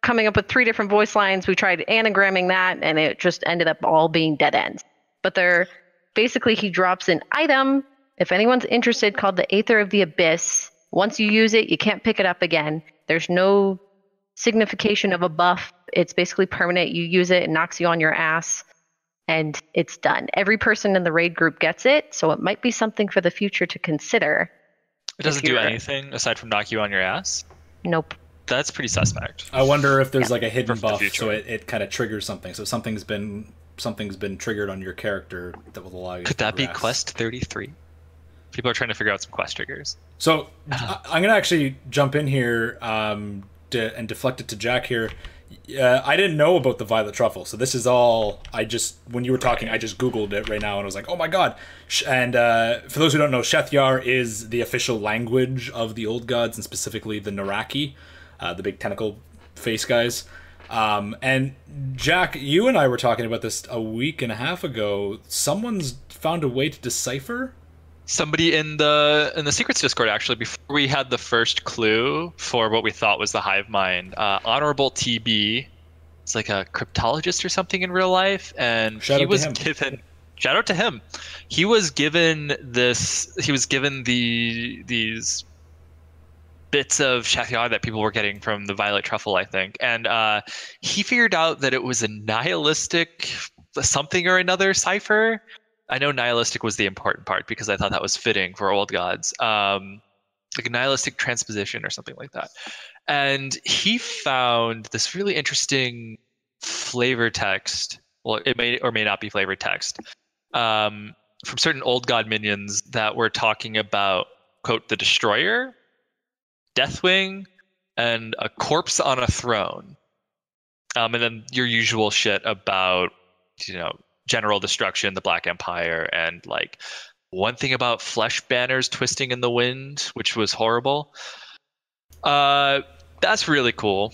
coming up with 3 different voice lines. We tried anagramming that, and it just ended up all being dead ends. But they're basically, he drops an item, if anyone's interested, called the Aether of the Abyss. Once you use it, you can't pick it up again. There's no signification of a buff. It's basically permanent. You use it, it knocks you on your ass, and it's done. Every person in the raid group gets it, so it might be something for the future to consider. It doesn't do anything aside from knock you on your ass? Nope. That's pretty suspect. I wonder if there's like a hidden For the buff, future. so it kind of triggers something. So something's been triggered on your character that will allow you Could to that be progress. Quest 33? People are trying to figure out some quest triggers. So I'm gonna actually jump in here and deflect it to Jack here. I didn't know about the violet truffle, so this is all when you were talking, I just Googled it right now and I was like, oh my god. And for those who don't know, Shathyar is the official language of the old gods, and specifically the Naraki, the big tentacle face guys. And Jack, you and I were talking about this a week and a half ago. Someone's found a way to decipher. Somebody in the secrets Discord, actually, before we had the first clue for what we thought was the hive mind, Honorable TB, it's like a cryptologist or something in real life, and Shout he out to was him. given. Shout out to him. He was given this. He was given these bits of Shathyar that people were getting from the violet truffle, I think, and he figured out that it was a nihilistic something or another cipher. I know nihilistic was the important part because I thought that was fitting for old gods, like a nihilistic transposition or something like that. And he found this really interesting flavor text. Well, it may or may not be flavor text from certain old god minions that were talking about, quote, the Destroyer, Deathwing, and a corpse on a throne. And then your usual shit about, general destruction, the Black Empire, and like one thing about flesh banners twisting in the wind, which was horrible. That's really cool.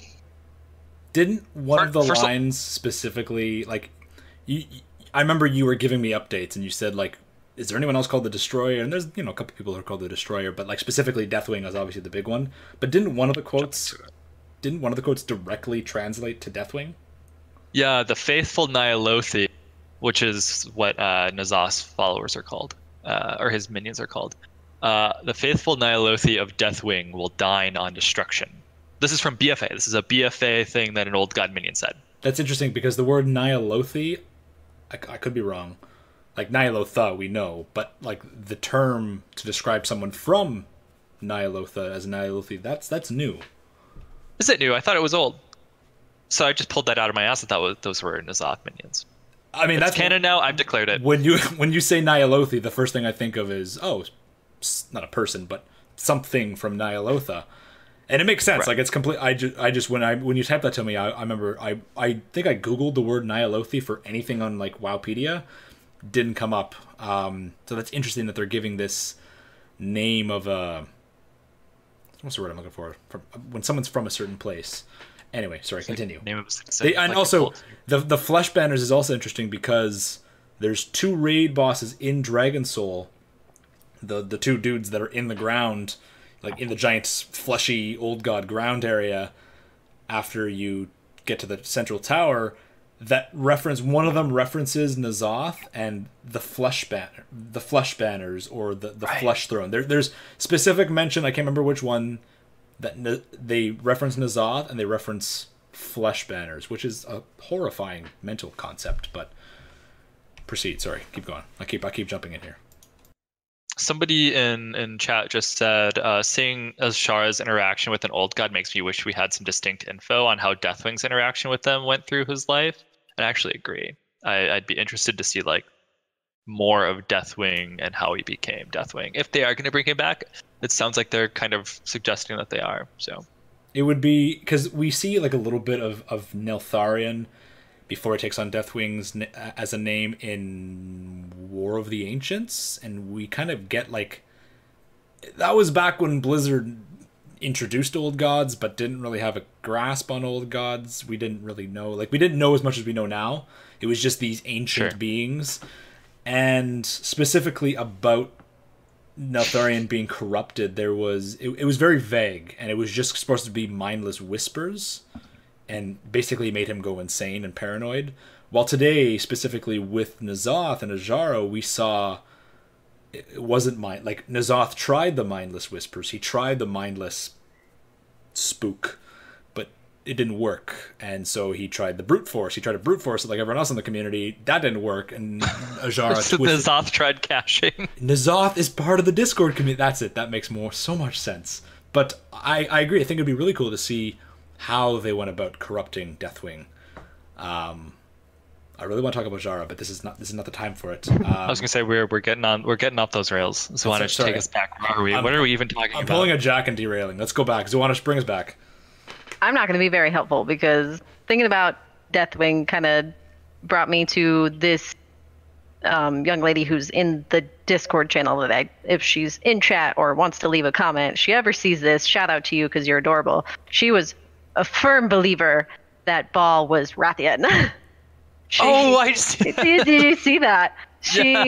Didn't one of the lines specifically, like, I remember you were giving me updates and you said, like, is there anyone else called the Destroyer? And there's, a couple people who are called the Destroyer, but like specifically Deathwing is obviously the big one. But didn't one of the quotes directly translate to Deathwing? Yeah, the faithful Nyalothi, which is what Nazas followers are called, or his minions are called. The faithful Nyalothi of Deathwing will dine on destruction. This is from BFA. This is a BFA thing that an old god minion said. That's interesting because the word Nyalothi, I could be wrong. Like Nyalotha, we know, but like the term to describe someone from Nyalotha as Nyalothi, that's new. Is it new? I thought it was old. So I just pulled that out of my ass. I thought those were Nazas minions. I mean, that's canon now. I've declared it. When you say Nyalothi, the first thing I think of is, not a person, but something from Nyalotha, and it makes sense. Right. Like it's complete. I just when you typed that to me, I remember I think I googled the word Nyalothi for anything on like Wowpedia, didn't come up. So that's interesting that they're giving this name of a. What's the word I'm looking for? When someone's from a certain place. Anyway, sorry, continue. Name of and like also, the Flesh Banners is also interesting because there's 2 raid bosses in Dragon Soul. The 2 dudes that are in the ground, like in the giant fleshy old god ground area, after you get to the central tower, that reference, one of them references N'Zoth and the flesh banners, or the flesh throne. There's specific mention, I can't remember which one, that they reference N'Zoth and they reference flesh banners, which is a horrifying mental concept. But proceed. Sorry, keep going. I keep jumping in here. Somebody in chat just said, seeing Azshara's interaction with an old god makes me wish we had some distinct info on how Deathwing's interaction with them went through his life. I actually agree. I'd be interested to see like more of Deathwing and how he became Deathwing. If they are going to bring him back, it sounds like they're kind of suggesting that they are. So it would be, because we see like a little bit of Neltharion before he takes on Deathwing's as a name in War of the Ancients, and we kind of get like, that was back when Blizzard introduced old gods but didn't really have a grasp on old gods. We didn't really know, like, we didn't know as much as we know now. It was just these ancient beings, and specifically about Neltharion being corrupted, there was it was very vague, and it was just supposed to be mindless whispers, and basically made him go insane and paranoid. While today, specifically with N'Zoth and Azshara, we saw it wasn't like N'Zoth tried the mindless whispers, he tried the mindless spook, but it didn't work, and so he tried the brute force. He tried to brute force it like everyone else in the community. That didn't work, and Azshara so N'Zoth tried caching. N'Zoth is part of the Discord community. That's it. That makes so much sense. But I agree. I think it'd be really cool to see how they went about corrupting Deathwing. I really want to talk about Azshara, but this is not the time for it. I was gonna say we're getting off those rails. Zuanich, take us back. Where are we? What are we even talking about? I'm pulling a jack and derailing. Let's go back. Zuanich, bring us back. I'm not going to be very helpful, because thinking about Deathwing kind of brought me to this young lady who's in the Discord channel that if she's in chat or wants to leave a comment, she ever sees this, shout out to you because you're adorable. She was a firm believer that Baal was Rathian. I see. Did you see that? She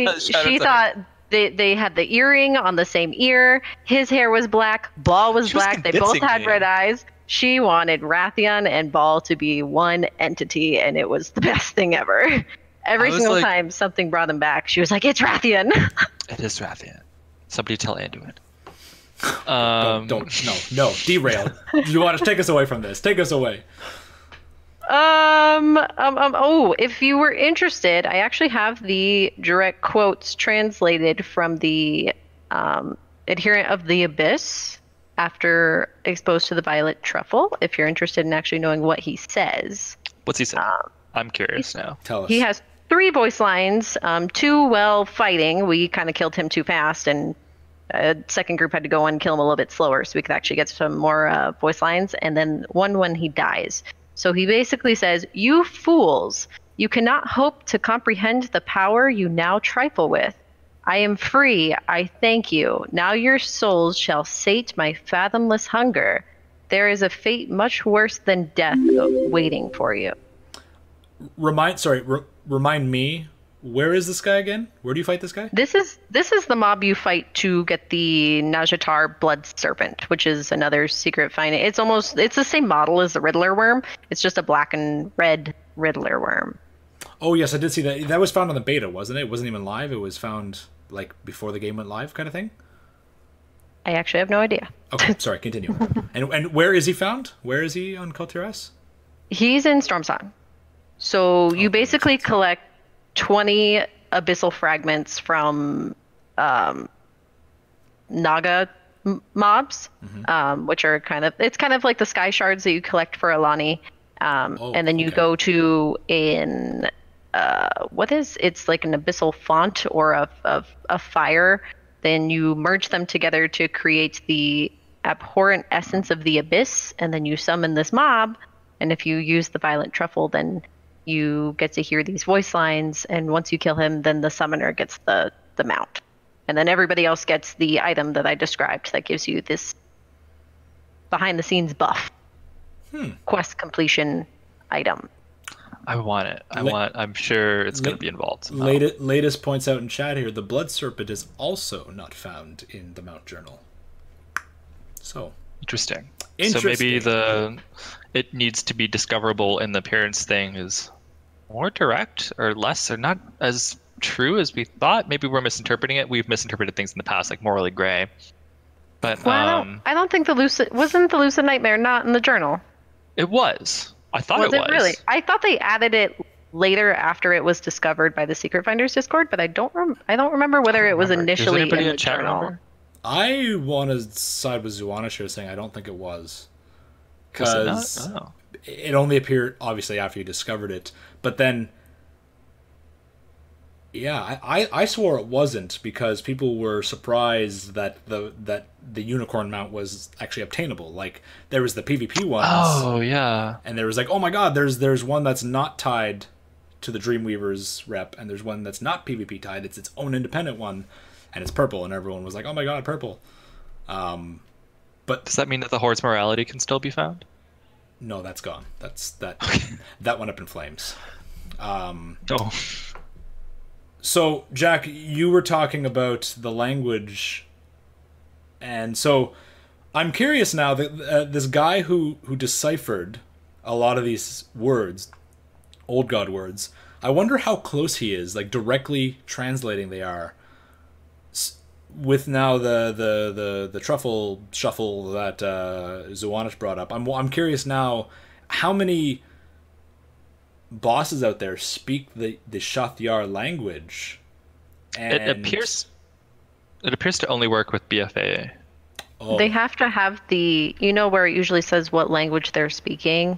thought they had the earring on the same ear. His hair was black. Baal was black. They both had red eyes. She wanted Rathian and Baal to be one entity, and it was the best thing ever. Every single time something brought him back, she was like, "It's Rathian." It is Rathian. Somebody tell Anduin. No, derail. You want to take us away from this? Take us away. If you were interested, I actually have the direct quotes translated from the adherent of the Abyss after exposed to the violet truffle, if you're interested in actually knowing what he says. What's he saying? I'm curious now. Tell us. He has 3 voice lines, 2 while fighting. We kind of killed him too fast, and a second group had to go and kill him a little bit slower so we could actually get some more voice lines, and then one when he dies. So he basically says, "You fools, you cannot hope to comprehend the power you now trifle with. I am free, I thank you. Now your souls shall sate my fathomless hunger. There is a fate much worse than death waiting for you." Remind me, where is this guy again? Where do you fight this guy? This is the mob you fight to get the Najatar Blood Serpent, which is another secret finding. It's the same model as the Riddler worm. It's just a black and red Riddler worm. Oh yes, I did see that. That was found on the beta, wasn't it? It wasn't even live. It was found like before the game went live, kind of thing. I actually have no idea. Okay, sorry. Continue. And where is he found? Where is he on Kultiras? He's in Stormsong. So you basically collect 20 abyssal fragments from Naga mobs, which are kind of like the sky shards that you collect for Alani, and then you go to it's like an abyssal font or a fire. Then you merge them together to create the abhorrent essence of the abyss, and then you summon this mob. And if you use the violent truffle, then you get to hear these voice lines, and once you kill him, then the summoner gets the mount. And then everybody else gets the item that I described that gives you this behind-the-scenes buff. Quest completion item. I want it. I'm sure it's going to be involved somehow. Latest points out in chat here, the Blood Serpent is also not found in the Mount Journal. So Interesting. So maybe it needs to be discoverable, and the appearance thing is more direct or less or not as true as we thought. Maybe we're misinterpreting it. We've misinterpreted things in the past, like morally gray. But Well, I don't think wasn't the lucid nightmare not in the journal. it was. I thought Was it it was. really? I thought they added it later after it was discovered by the Secret Finders Discord, but I don't remember whether it was initially anybody in in the chat journal. remember? I want to side with Zuanich here, saying I don't think it was. Was it Because not? Oh. it only appeared, obviously, after you discovered it. But then, yeah, I swore it wasn't, because people were surprised that the unicorn mount was actually obtainable. Like, there was the PvP ones. Oh, yeah. And there was like, oh my god, there's one that's not tied to the Dreamweaver's rep, and there's one that's not PvP tied. It's its own independent one, and it's purple, and everyone was like, oh my god, purple. But Does that mean that the Horde's morality can still be found? no, that's gone. That went up in flames. Oh. So, Jack, you were talking about the language, and so I'm curious now that this guy who deciphered a lot of these words, old god words, I wonder how close he is, like directly translating they are. With now the truffle shuffle that Zuanich brought up, I'm curious now how many bosses out there speak the Shathyar language. And It appears to only work with BFA. Oh, They have to have the, where it usually says what language they're speaking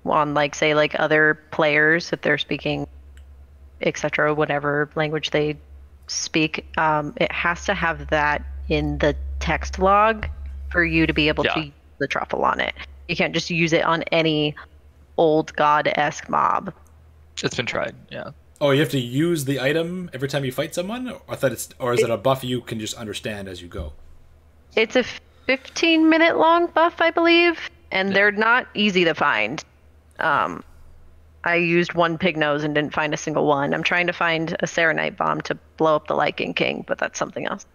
on, like, say, like other players, if they're speaking, etc., whatever language they speak, it has to have that in the text log for you to be able to use the truffle on it. You can't just use it on any old god-esque mob. It's been tried, yeah. Oh, you have to use the item every time you fight someone? Or is it a buff you can just understand as you go? It's a 15-minute long buff, I believe, and they're not easy to find. I used one pig nose and didn't find a single one. I'm trying to find a Serenite bomb to blow up the Lycan King, but that's something else.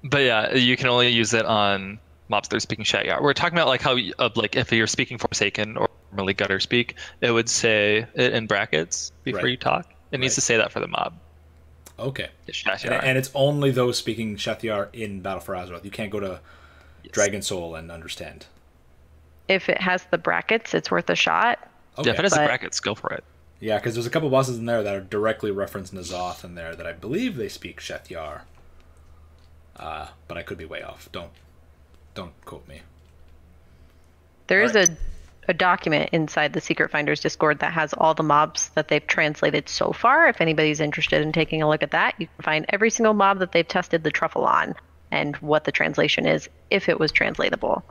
But yeah, you can only use it on mobs that are speaking Shattyar. We're talking about like how, like if you're speaking Forsaken or normally Gutter speak, it would say it in brackets before you talk. It needs to say that for the mob. Okay. Shattyar. And it's only those speaking Shathyar in Battle for Azeroth. You can't go to Dragon Soul and understand. If it has the brackets, it's worth a shot. Okay. Yeah, if it has the brackets, go for it. Yeah, because there's a couple bosses in there that are directly referenced N'Zoth in there that I believe they speak Shathyar. But I could be way off. Don't quote me. There is a document inside the Secret Finders Discord that has all the mobs that they've translated so far. If anybody's interested in taking a look at that, you can find every single mob that they've tested the truffle on and what the translation is, if it was translatable.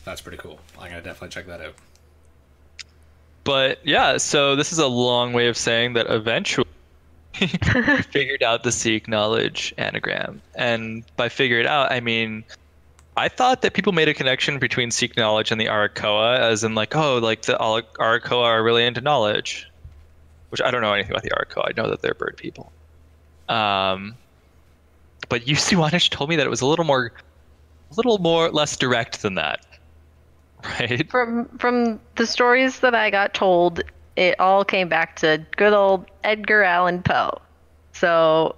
That's pretty cool. I'm going to definitely check that out. But yeah, so this is a long way of saying that eventually we figured out the Seek Knowledge anagram. And by figure it out, I mean, I thought that people made a connection between Seek Knowledge and the Arakoa, as in like, oh, like the Arakoa are really into knowledge. Which I don't know anything about the Arakoa. I know that they're bird people. But you, Zuanich, told me that it was a little more less direct than that. Right? From the stories that I got told, it all came back to good old Edgar Allan Poe. So,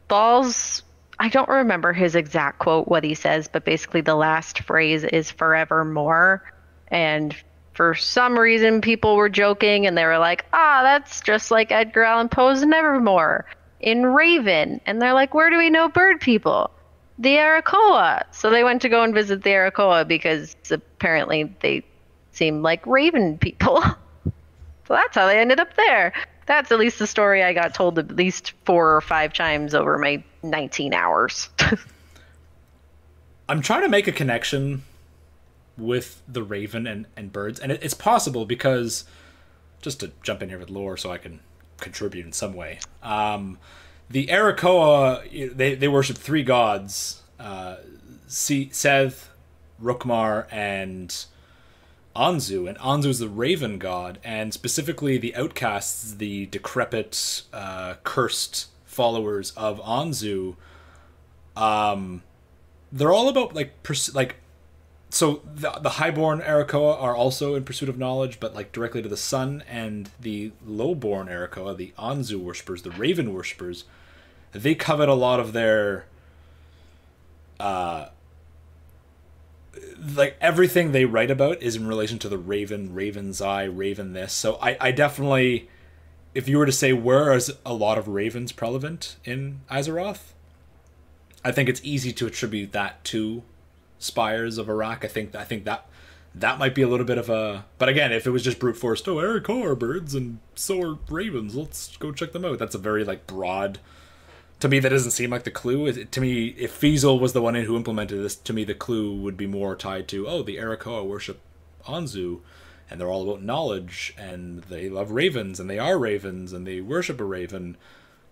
Baal's, I don't remember his exact quote, what he says, but basically the last phrase is forevermore. And for some reason, people were joking and they were like, that's just like Edgar Allan Poe's Nevermore in Raven. And they're like, where do we know bird people? The Arakoa. So they went to go and visit the Arakoa because apparently they seem like raven people. So that's how they ended up there. That's at least the story I got told at least 4 or 5 times over my 19 hours. I'm trying to make a connection with the raven and birds, and it's possible because, just to jump in here with lore so I can contribute in some way, the Arakoa, they worship 3 gods, Seth, Rukmar, and Anzu. And Anzu is the raven god, and specifically the outcasts, the decrepit, cursed followers of Anzu, they're all about, like, so the highborn Arakoa are also in pursuit of knowledge, but like directly to the sun, and the lowborn Arakoa, the Anzu worshippers, the Raven worshippers, they covet a lot of their like everything they write about is in relation to the Raven, Raven's Eye, Raven this. So I definitely, if you were to say where is a lot of ravens prevalent in Azeroth, I think it's easy to attribute that to Spires of Iraq. I think that might be a little bit of a... But again, if it was just brute force, oh, Arakoa are birds and so are ravens, let's go check them out. That's a very like broad... To me, that doesn't seem like the clue. To me, if Fiesel was the one who implemented this, to me the clue would be more tied to, oh, the Arakoa worship Anzu, and they're all about knowledge, and they love ravens, and they are ravens, and they worship a raven.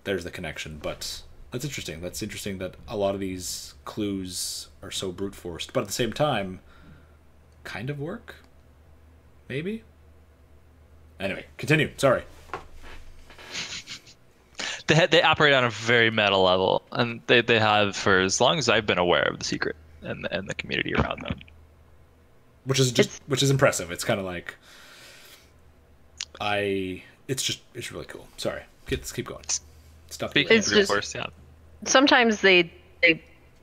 There's the connection, but that's interesting. That's interesting that a lot of these clues are so brute forced, but at the same time, kind of work? Maybe? Anyway, continue. Sorry. They operate on a very meta level, and they have for as long as I've been aware of the secret and the community around them. Which is impressive. It's kind of like it's really cool. Sorry, let's keep going. Stop. It's just, force, yeah. Sometimes they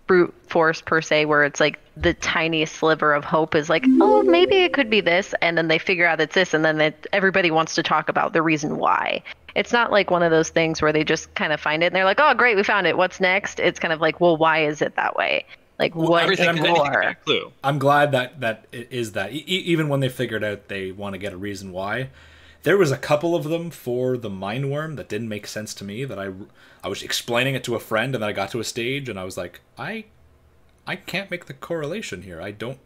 brute force per se, where it's like the tiniest sliver of hope is like, oh, maybe it could be this, and then they figure out it's this, and then everybody wants to talk about the reason why. It's not like one of those things where they just kind of find it and they're like, oh, great, we found it. What's next? It's kind of like, well, why is it that way? Like, what is more? I'm glad that it is that. Even when they figured out they want to get a reason why. There was a couple of them for the Mind Worm that didn't make sense to me, that I was explaining it to a friend, and then I got to a stage and I was like, I can't make the correlation here. I don't.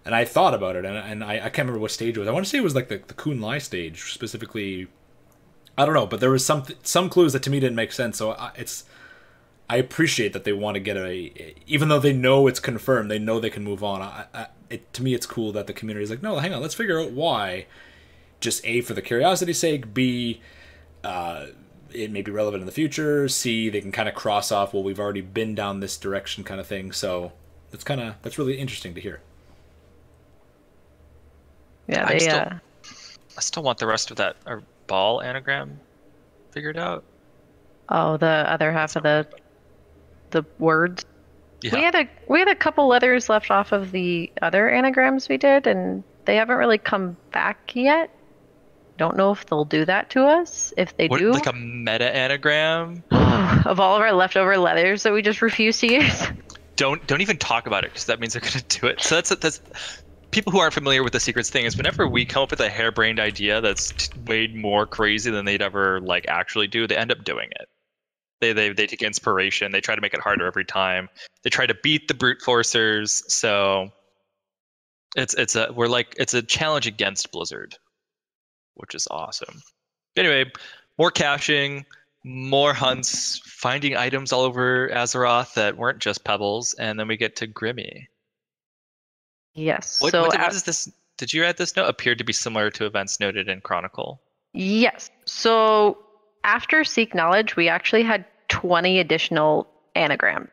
And I thought about it, and I can't remember what stage it was. I want to say it was like the Kun Lai stage, specifically. I don't know, but there was some clues that to me didn't make sense. So I appreciate that they want to get even though they know it's confirmed, they know they can move on. To me, it's cool that the community is like, no, hang on, let's figure out why. Just A, for the curiosity's sake. B, it may be relevant in the future. C, they can kind of cross off, well, we've already been down this direction kind of thing. So that's really interesting to hear. Yeah, I still want the rest of that baal anagram figured out. Oh, the other half of the words. Yeah. We had a couple letters left off of the other anagrams we did, and they haven't really come back yet. Don't know if they'll do that to us. If they do, like a meta anagram of all of our leftover letters that we just refuse to use. Don't even talk about it, because that means they're gonna do it. So that's people who aren't familiar with the secrets thing is whenever we come up with a harebrained idea that's way more crazy than they'd ever like actually do, they end up doing it. They take inspiration. They try to make it harder every time. They try to beat the brute forcers. So it's a challenge against Blizzard, which is awesome. Anyway, more caching, more hunts, finding items all over Azeroth that weren't just pebbles, and then we get to Grimmy. Yes. What is this? Did you add this note? Appeared to be similar to events noted in Chronicle. Yes. So after Seek Knowledge, we actually had 20 additional anagrams.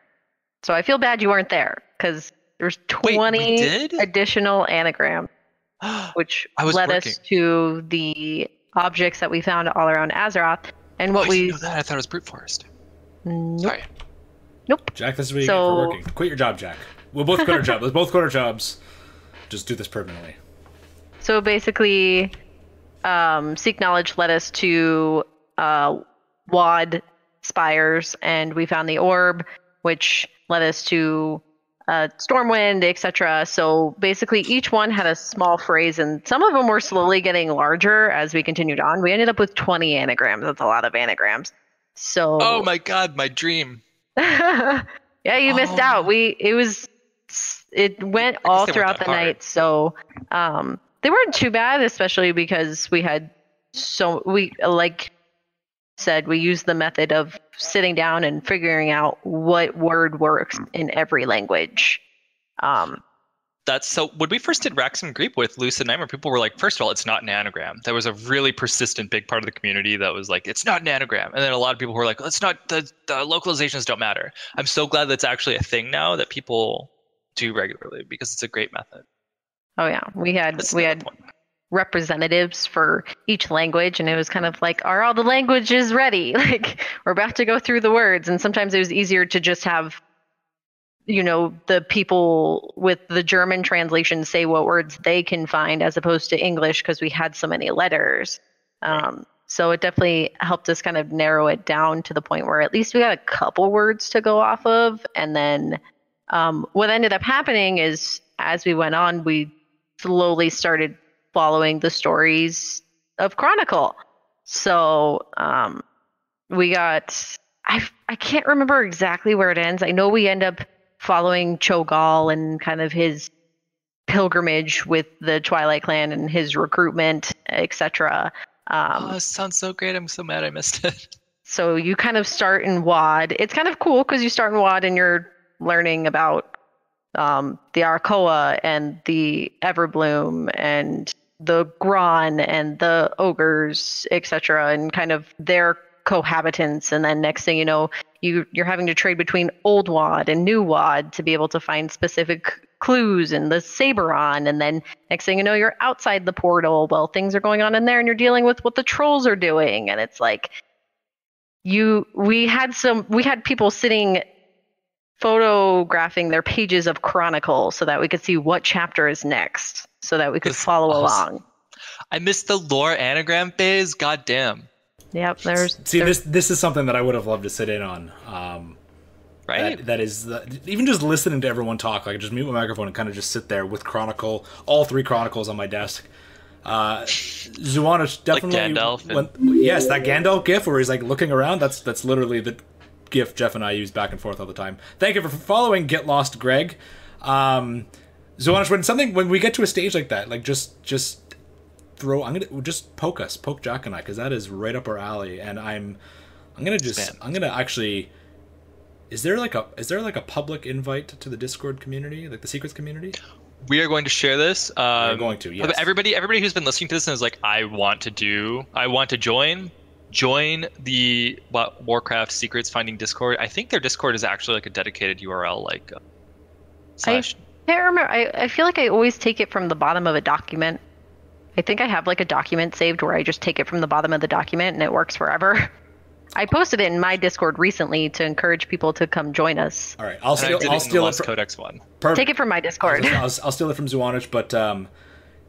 So I feel bad you weren't there, because there's 20 additional anagrams, which led us to the objects that we found all around Azeroth. And what we know that? I thought it was brute forest. Nope. Sorry. Nope. Jack, this is what you get for working. Quit your job, Jack. We'll both quit our job. Let's both quit our jobs. Just do this permanently. So basically, Seek Knowledge led us to WAD spires, and we found the orb, which led us to Stormwind, etc. So basically, each one had a small phrase, and some of them were slowly getting larger as we continued on. We ended up with 20 anagrams. That's a lot of anagrams. So. Oh my God, my dream. Yeah, you missed out. It went all throughout the night, so they weren't too bad, especially because we used the method of sitting down and figuring out what word works in every language. That's so. When we first did Raxum Greep with Lucid Nightmare, people were like, first of all, it's not an anagram. There was a really persistent big part of the community that was like, it's not an anagram. And then a lot of people were like, it's not, the localizations don't matter. I'm so glad that's actually a thing now, that people do regularly because it's a great method. Oh yeah, we had representatives for each language, and it was kind of like, are all the languages ready? Like, we're about to go through the words, and sometimes it was easier to just have, the people with the German translation say what words they can find as opposed to English because we had so many letters. Right. So it definitely helped us kind of narrow it down to the point where at least we got a couple words to go off of. And then what ended up happening is as we went on, we slowly started following the stories of Chronicle. So we got, I can't remember exactly where it ends. I know we end up following Cho'Gall and kind of his pilgrimage with the Twilight Clan and his recruitment, etc. This sounds so great. I'm so mad I missed it. So you kind of start in WoD. It's kind of cool because you start in WoD and you're learning about the Arakoa and the Everbloom and the Gron and the ogres, etc., and kind of their cohabitants. And then next thing you know, you're having to trade between old WoD and new WoD to be able to find specific clues in the Saberon. And then next thing you know, you're outside the portal. Well, things are going on in there and you're dealing with what the trolls are doing. And it's like we had people sitting photographing their pages of Chronicle so that we could see what chapter is next, so that we could follow along. I missed the lore anagram phase. God damn. Yep. This is something that I would have loved to sit in on. Right. That is even just listening to everyone talk. Like, just mute my microphone and kind of just sit there with Chronicle, all 3 Chronicles on my desk. Zuanich definitely. Like Gandalf. Yes, that Gandalf gif where he's like looking around. That's literally the gif Jeff and I use back and forth all the time. Thank you for following Get Lost, Greg. Zuanich, when we get to a stage like that, like just poke Jack and I, because that is right up our alley. And I'm gonna actually. Is there like a public invite to the Discord community, like the secrets community? We are going to share this. We're going to, yes. Everybody who's been listening to this and is like, I want to join the Warcraft Secrets Finding Discord. I think their Discord is actually like a dedicated URL, like slash. I can't remember. I feel like I always take it from the bottom of a document. I think I have like a document saved where I just take it from the bottom of the document and it works forever. I posted it in my Discord recently to encourage people to come join us. All right, I'll steal the Lost Codex one. Perfect. Take it from my Discord. I'll steal it from Zuanich, but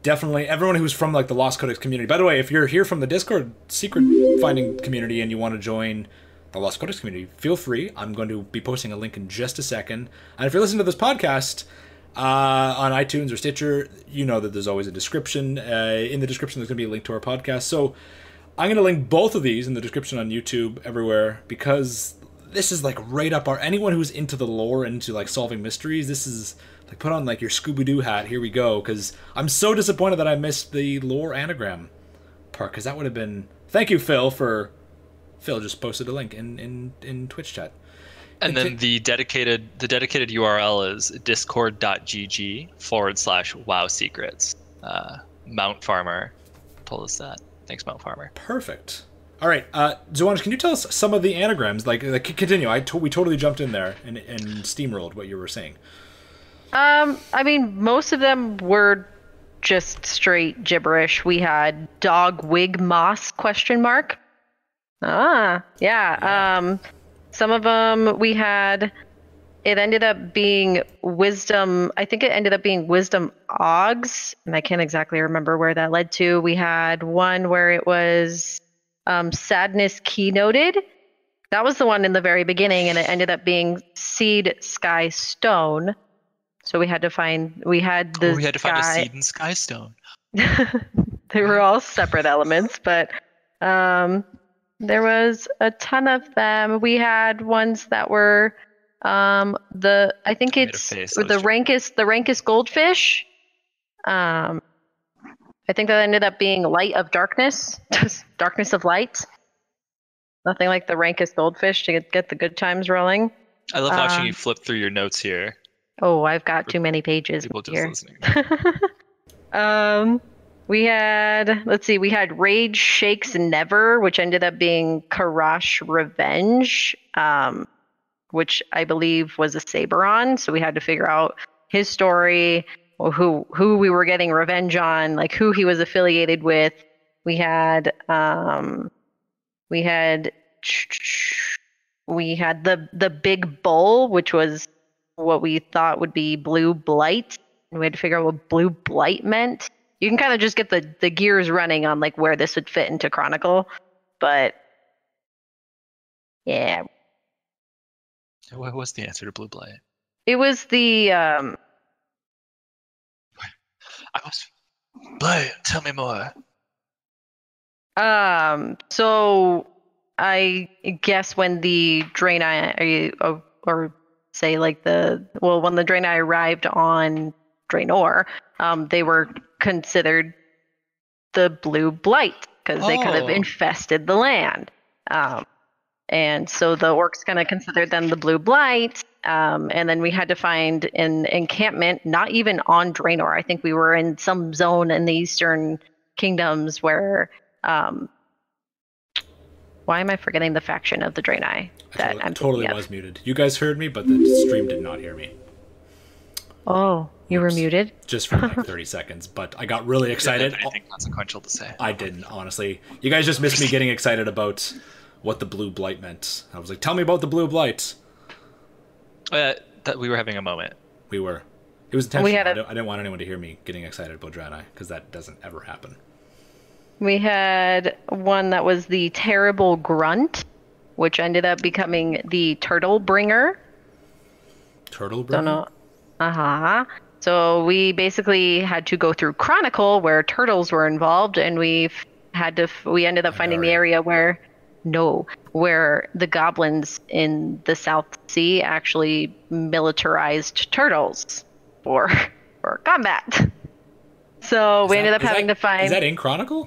definitely everyone who's from like the Lost Codex community. By the way, if you're here from the Discord secret finding community and you want to join the Lost Codex community, feel free. I'm going to be posting a link in just a second. And if you're listening to this podcast on iTunes or Stitcher, you know that there's always a description. In the description, there's going to be a link to our podcast. So I'm going to link both of these in the description on YouTube, everywhere, because this is like right up our... Anyone who's into the lore, into like solving mysteries, this is like put on like your Scooby-Doo hat. Here we go, because I'm so disappointed that I missed the lore anagram part, because that would have been... Thank you, Phil, for... Phil just posted a link in Twitch chat. And then the dedicated URL is discord.gg/WoW secrets. Mount Farmer told us that. Thanks, Mount Farmer. Perfect. All right, Zuanich, can you tell us some of the anagrams? Like continue. We totally jumped in there and steamrolled what you were saying. I mean, most of them were just straight gibberish. We had dog wig moss ? Yeah. Some of them we had. It ended up being wisdom. I think it ended up being wisdom Oggs, and I can't exactly remember where that led to. We had one where it was sadness keynoted. That was the one in the very beginning, and it ended up being seed sky stone. So we had to find a seed and sky stone. They were all separate elements, but there was a ton of them. We had ones that were I think it's the rankest goldfish. I think that ended up being light of darkness, just darkness of light. Nothing like the rankest goldfish to get the good times rolling. I love watching you flip through your notes here. Oh, I've got too many pages People just here. Listening. We had Rage Shakes Never, which ended up being Karash Revenge, which I believe was a Saberon. So we had to figure out his story, or who we were getting revenge on, like who he was affiliated with. We had the big bull, which was what we thought would be blue blight, and we had to figure out what blue blight meant. You can kind of just get the gears running on like where this would fit into Chronicle, but yeah. What was the answer to blue blight? It was the I was Blight. Tell me more. So I guess when the Draenei, or say like when the Draenei arrived on Draenor, they were considered the blue blight because they kind of infested the land. And so the orcs kind of considered them the blue blight. And then we had to find an encampment, not even on Draenor. I think we were in some zone in the Eastern Kingdoms where, why am I forgetting the faction of the Draenei? I totally was muted. You guys heard me, but the stream did not hear me. Oh, you were muted? Just for like 30 seconds, but I got really excited. Anything consequential to say? I didn't, honestly. You guys just missed me getting excited about what the blue blight meant. I was like, tell me about the blue blight. That we were having a moment. We were. It was intentional. I didn't want anyone to hear me getting excited about Draenei, because that doesn't ever happen. We had one that was the Terrible Grunt, which ended up becoming the Turtle Bringer. Turtle Bringer? Don't know. So we basically had to go through Chronicle where turtles were involved, and we ended up finding the area where the goblins in the South Sea actually militarized turtles for combat. So we ended up having to find. Is that in Chronicle?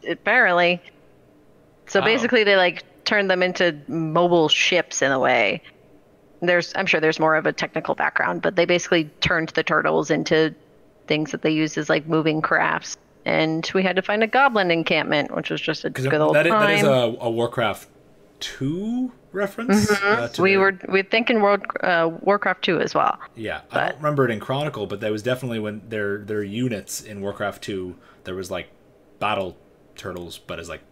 Apparently. So basically, they like turned them into mobile ships in a way. I'm sure there's more of a technical background, but they basically turned the turtles into things that they used as like moving crafts. And we had to find a goblin encampment, which was just a good old time. That is a Warcraft 2 reference. Mm-hmm. We're thinking Warcraft 2 as well. Yeah, I don't remember it in Chronicle, but that was definitely when their units in Warcraft 2. There was like battle turtles, but as like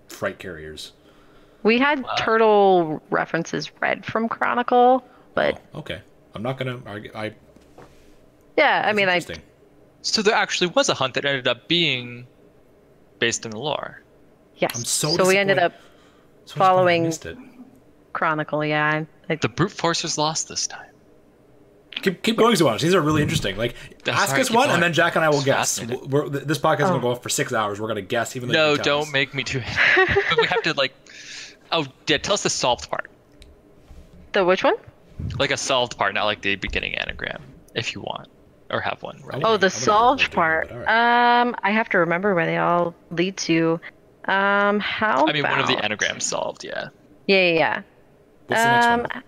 freight carriers. We had turtle references read from Chronicle, but okay, I'm not gonna argue. So there actually was a hunt that ended up being based in the lore. Yes. I'm so we ended up following it. Chronicle. Yeah. The brute force was lost this time. Keep going, Zuanich. These are really interesting. Like, ask us one, and then Jack and I will guess. This podcast is gonna go off for 6 hours. We're gonna guess, even though don't make me do it. But we have to like. Oh, yeah. Tell us the solved part. The which one? Like a solved part, not like the beginning anagram, if you want, or have one. Right? The solved part. I have to remember where they all lead to. One of the anagrams solved. Yeah. Yeah. What's the next one?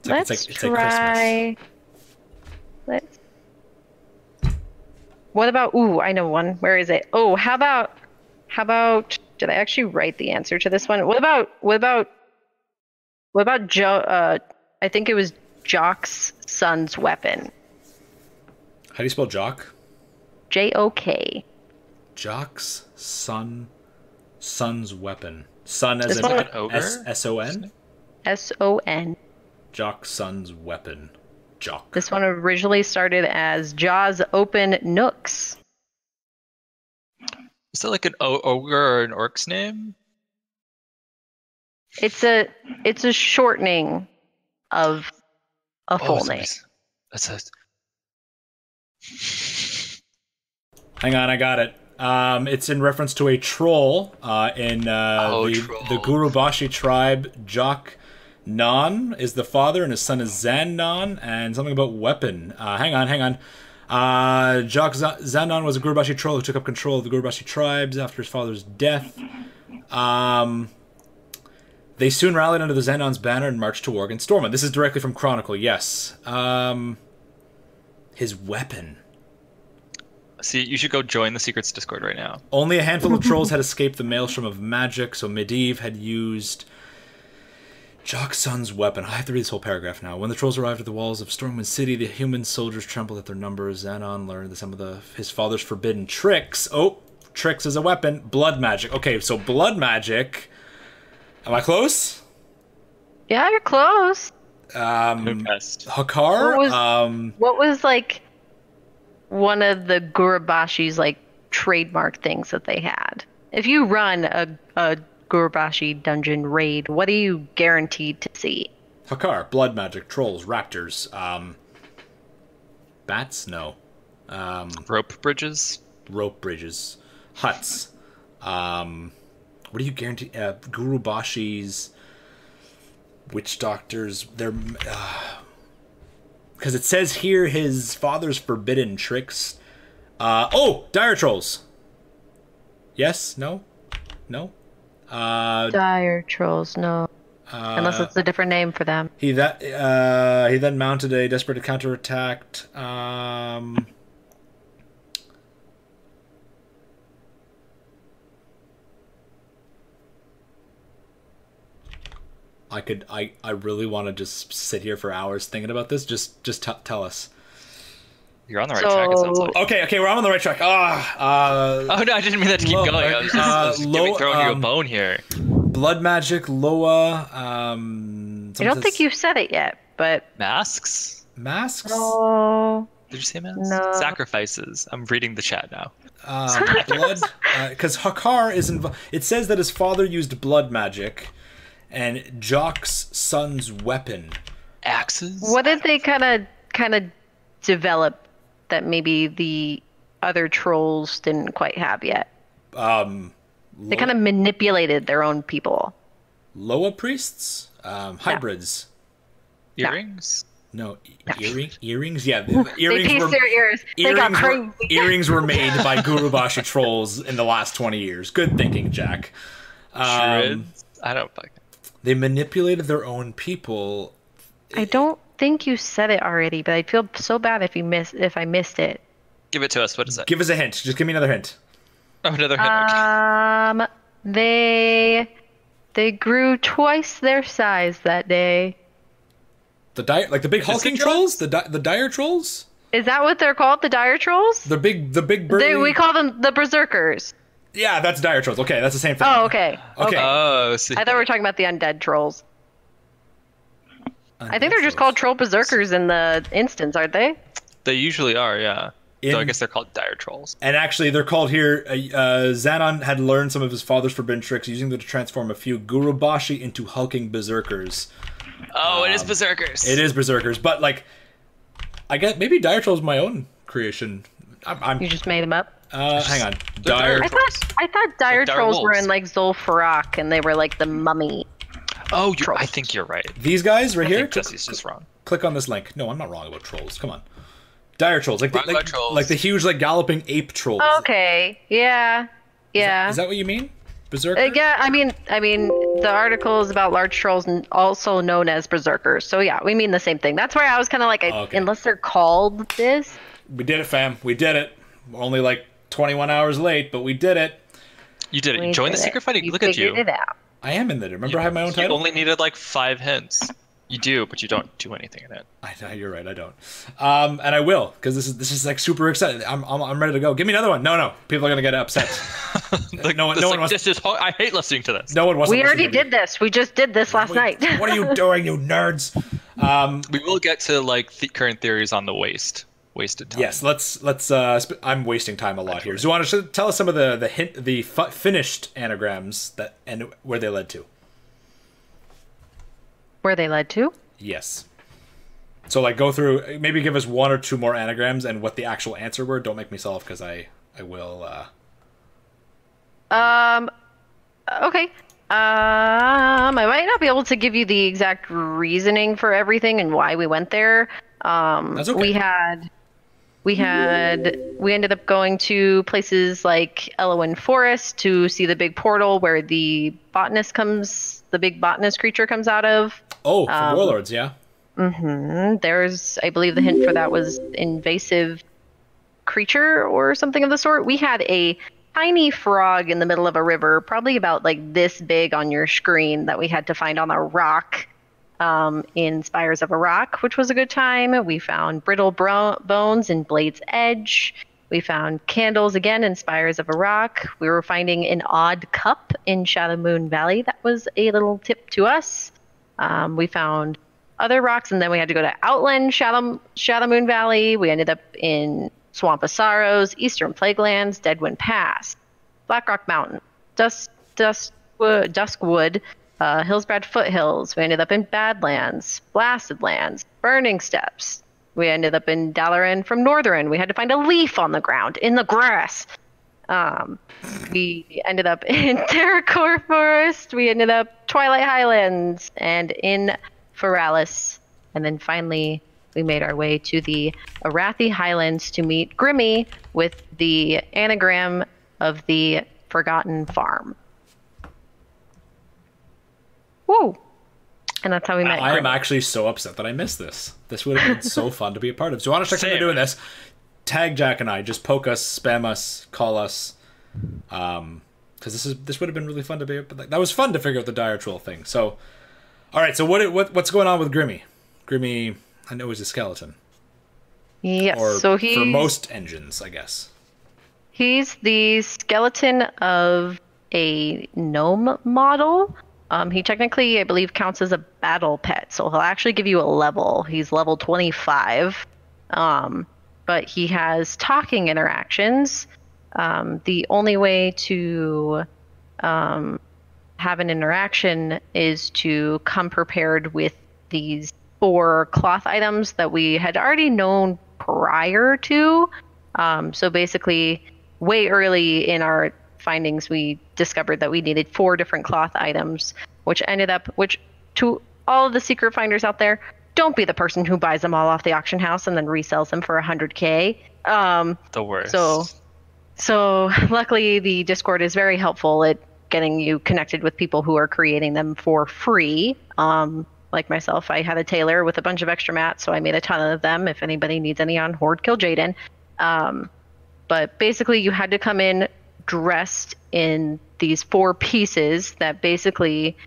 Let's try. What about? Ooh, I know one. Where is it? Oh, how about? Did I actually write the answer to this one? What about Joe? I think it was Jock's son's weapon. How do you spell Jock? J-O-K. Jock's son's weapon. Son as in like an ogre? S-O-N? S-O-N. Jock's son's weapon. Jock. This one originally started as Jaw's Open Nooks. Is that like an ogre or an orc's name? It's a shortening of a full name. Hang on, I got it. It's in reference to a troll in the Gurubashi tribe. Jock Nan is the father, and his son is Zan Nan, and something about weapon. Hang on. Jock Zanon was a Gurubashi troll who took up control of the Gurubashi tribes after his father's death. They soon rallied under the Xanon's banner and marched to war against Stormwind. This is directly from Chronicle, yes. His weapon. See, you should go join the Secrets Discord right now. Only a handful of trolls had escaped the maelstrom of magic, so Medivh had used Jock's son's weapon. I have to read this whole paragraph now. When the trolls arrived at the walls of Stormwind City, the human soldiers trembled at their numbers. Xanon learned some of his father's forbidden tricks. Oh, tricks as a weapon. Blood magic. Okay, so blood magic. Am I close? Yeah, you're close. Hakar. What was like one of the Gurubashi's like trademark things that they had? If you run a Gurubashi dungeon raid, what are you guaranteed to see? Hakar, blood magic, trolls, raptors, bats? No. Rope bridges? Rope bridges. Huts. What do you guarantee? Gurubashi's witch doctors, they're... Because it says here his father's forbidden tricks. Dire trolls. Yes? No? No? Dire trolls, no. Unless it's a different name for them. He then mounted a desperate counterattack. I really want to just sit here for hours thinking about this. Just tell us. You're on the right track, it sounds like. Okay, we're on the right track. Oh no, I didn't mean that to keep going. I was just throwing you a bone here. Blood magic, Loa. I don't think you've said it yet, but masks. Masks. Oh. Did you say masks? No. Sacrifices. I'm reading the chat now. Blood, because Hakar is involved. It says that his father used blood magic, and Jock's son's weapon. Axes. What did they kind of develop that maybe the other trolls didn't quite have yet? They kind of manipulated their own people. Loa priests? Hybrids? No. Earrings? No. Earrings? Yeah. Earrings they pieced their ears. They got crazy. Earrings were made by Gurubashi trolls in the last 20 years. Good thinking, Jack. I don't fucking... They manipulated their own people. I don't think you said it already, but I'd feel so bad if I missed it. Give it to us. What is it? Give us a hint. Just give me another hint. Oh, another hint. Okay. They grew twice their size that day. Like the big hulking trolls? The dire trolls? Is that what they're called? The dire trolls? The big burly... We call them the berserkers. Yeah, that's dire trolls. Okay, that's the same thing. Oh, okay. Okay. See. I thought we were talking about the undead trolls. I think they're just called troll berserkers in the instance, aren't they? They usually are, yeah. So I guess they're called dire trolls. And actually, they're called here. Xanon had learned some of his father's forbidden tricks, using them to transform a few Gurubashi into hulking berserkers. Oh, it is berserkers. It is berserkers, but like, I guess maybe dire trolls my own creation. You just made them up. Hang on, dire. I thought dire like trolls were wolves. in like Zul'Farrak, and they were like the mummy. Oh, I think you're right. These guys right here. Jesse's just wrong. Click on this link. No, I'm not wrong about trolls. Come on, dire trolls, like trolls. like the huge like galloping ape trolls. Okay, yeah. Is that what you mean? Berserker? Yeah, I mean, the article is about large trolls, and also known as berserkers. So yeah, we mean the same thing. That's why I was kind of like, unless they're called this. We did it, fam. We did it. We're only like 21 hours late, but we did it. You did it. Join the secret fighting. Look at you. Figured it out. I am in there. Remember, I have my own title. You only needed like 5 hints. You do, but you don't do anything in it. I know, you're right. I don't. And I will, because this is like super exciting. I'm ready to go. Give me another one. No. People are gonna get upset. No one wants. I hate listening to this. No one wants. We already did this. We just did this last night. What are you doing, you nerds? We will get to like the current theories on the wasted time. Yes, let's. I'm wasting time a lot here. Zuanich, tell us some of the finished anagrams and where they led to. Where they led to? Yes. So like go through, maybe give us 1 or 2 more anagrams and what the actual answer were. Don't make me solve, because I will. Okay. I might not be able to give you the exact reasoning for everything and why we went there. That's okay. We ended up going to places like Elwyn Forest to see the big portal where the big botanist creature comes out of. Oh, from Warlords, yeah. There's, I believe the hint for that was invasive creature or something of the sort. We had a tiny frog in the middle of a river, probably about like this big on your screen, that we had to find on a rock in Spires of Iraq, which was a good time. We found brittle bones in Blade's Edge. We found candles again in Spires of Iraq. We were finding an odd cup in Shadow Moon Valley. That was a little tip to us. We found other rocks, and then we had to go to Outland Shadow Moon Valley. We ended up in Swamp of Sorrows, Eastern Plaguelands, Deadwind Pass, Blackrock Mountain, Duskwood, Hillsbrad Foothills. We ended up in Badlands, Blasted Lands, Burning Steps. We ended up in Dalaran from Northern. We had to find a leaf on the ground, in the grass. We ended up in Terracor Forest. We ended up Twilight Highlands and in Feralis. And then finally, we made our way to the Arathi Highlands to meet Grimmy with the anagram of the Forgotten Farm. Woo! And that's how we met. I am actually so upset that I missed this. This would have been so fun to be a part of. Zuanich, next time you're doing this, tag Jack and I. Just poke us, spam us, call us. Because this would have been really fun to be. That was fun to figure out the dire troll thing. So, all right. So what's going on with Grimmy? Grimmy, I know he's a skeleton. Yes. Or so he's, for most engines, I guess. He's the skeleton of a gnome model. He technically, I believe, counts as a battle pet, so he'll actually give you a level. He's level 25, but he has talking interactions. The only way to have an interaction is to come prepared with these 4 cloth items that we had already known prior to. So basically, way early in our findings, we discovered that we needed 4 different cloth items, which to all of the secret finders out there, don't be the person who buys them all off the auction house and then resells them for 100K. The worst. So luckily the Discord is very helpful at getting you connected with people who are creating them for free. Like myself, I had a tailor with a bunch of extra mats, so I made a ton of them. If anybody needs any on Horde Kill Jaden. But basically you had to come in dressed in these 4 pieces that basically,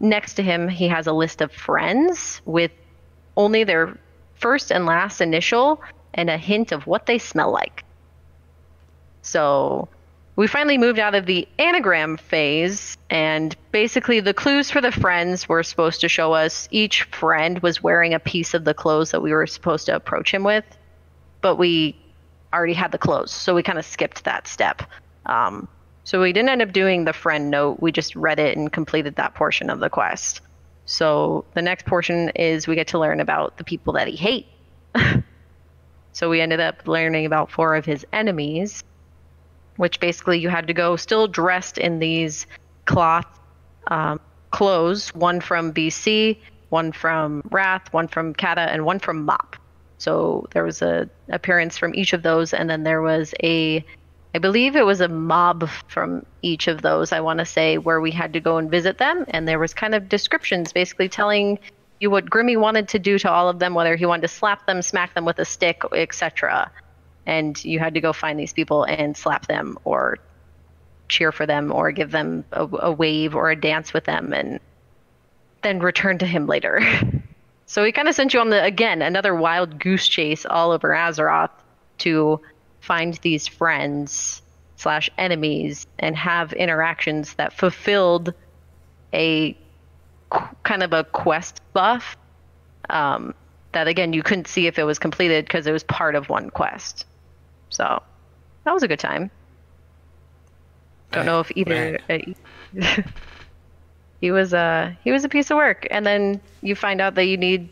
next to him, he has a list of friends with only their first and last initial and a hint of what they smell like. So we finally moved out of the anagram phase, and basically the clues for the friends were supposed to show us each friend was wearing a piece of the clothes that we were supposed to approach him with, but we already had the clothes, so we kind of skipped that step. So we didn't end up doing the friend note. We just read it and completed that portion of the quest. So the next portion is we get to learn about the people that he hates. So we ended up learning about 4 of his enemies, which basically you had to go still dressed in these cloth clothes, 1 from BC, 1 from Wrath, 1 from Kata, and 1 from Mop. So there was a appearance from each of those, and then there was I believe it was a mob from each of those, I want to say, where we had to go and visit them. And there was kind of descriptions basically telling you what Grimmy wanted to do to all of them, whether he wanted to slap them, smack them with a stick, etc. And you had to go find these people and slap them or cheer for them or give them a wave or a dance with them and then return to him later. So he kind of sent you on another wild goose chase all over Azeroth to find these friends / enemies and have interactions that fulfilled a kind of a quest buff that again you couldn't see if it was completed because it was part of one quest. So that was a good time. Don't know if either he was a piece of work. And then you find out that you need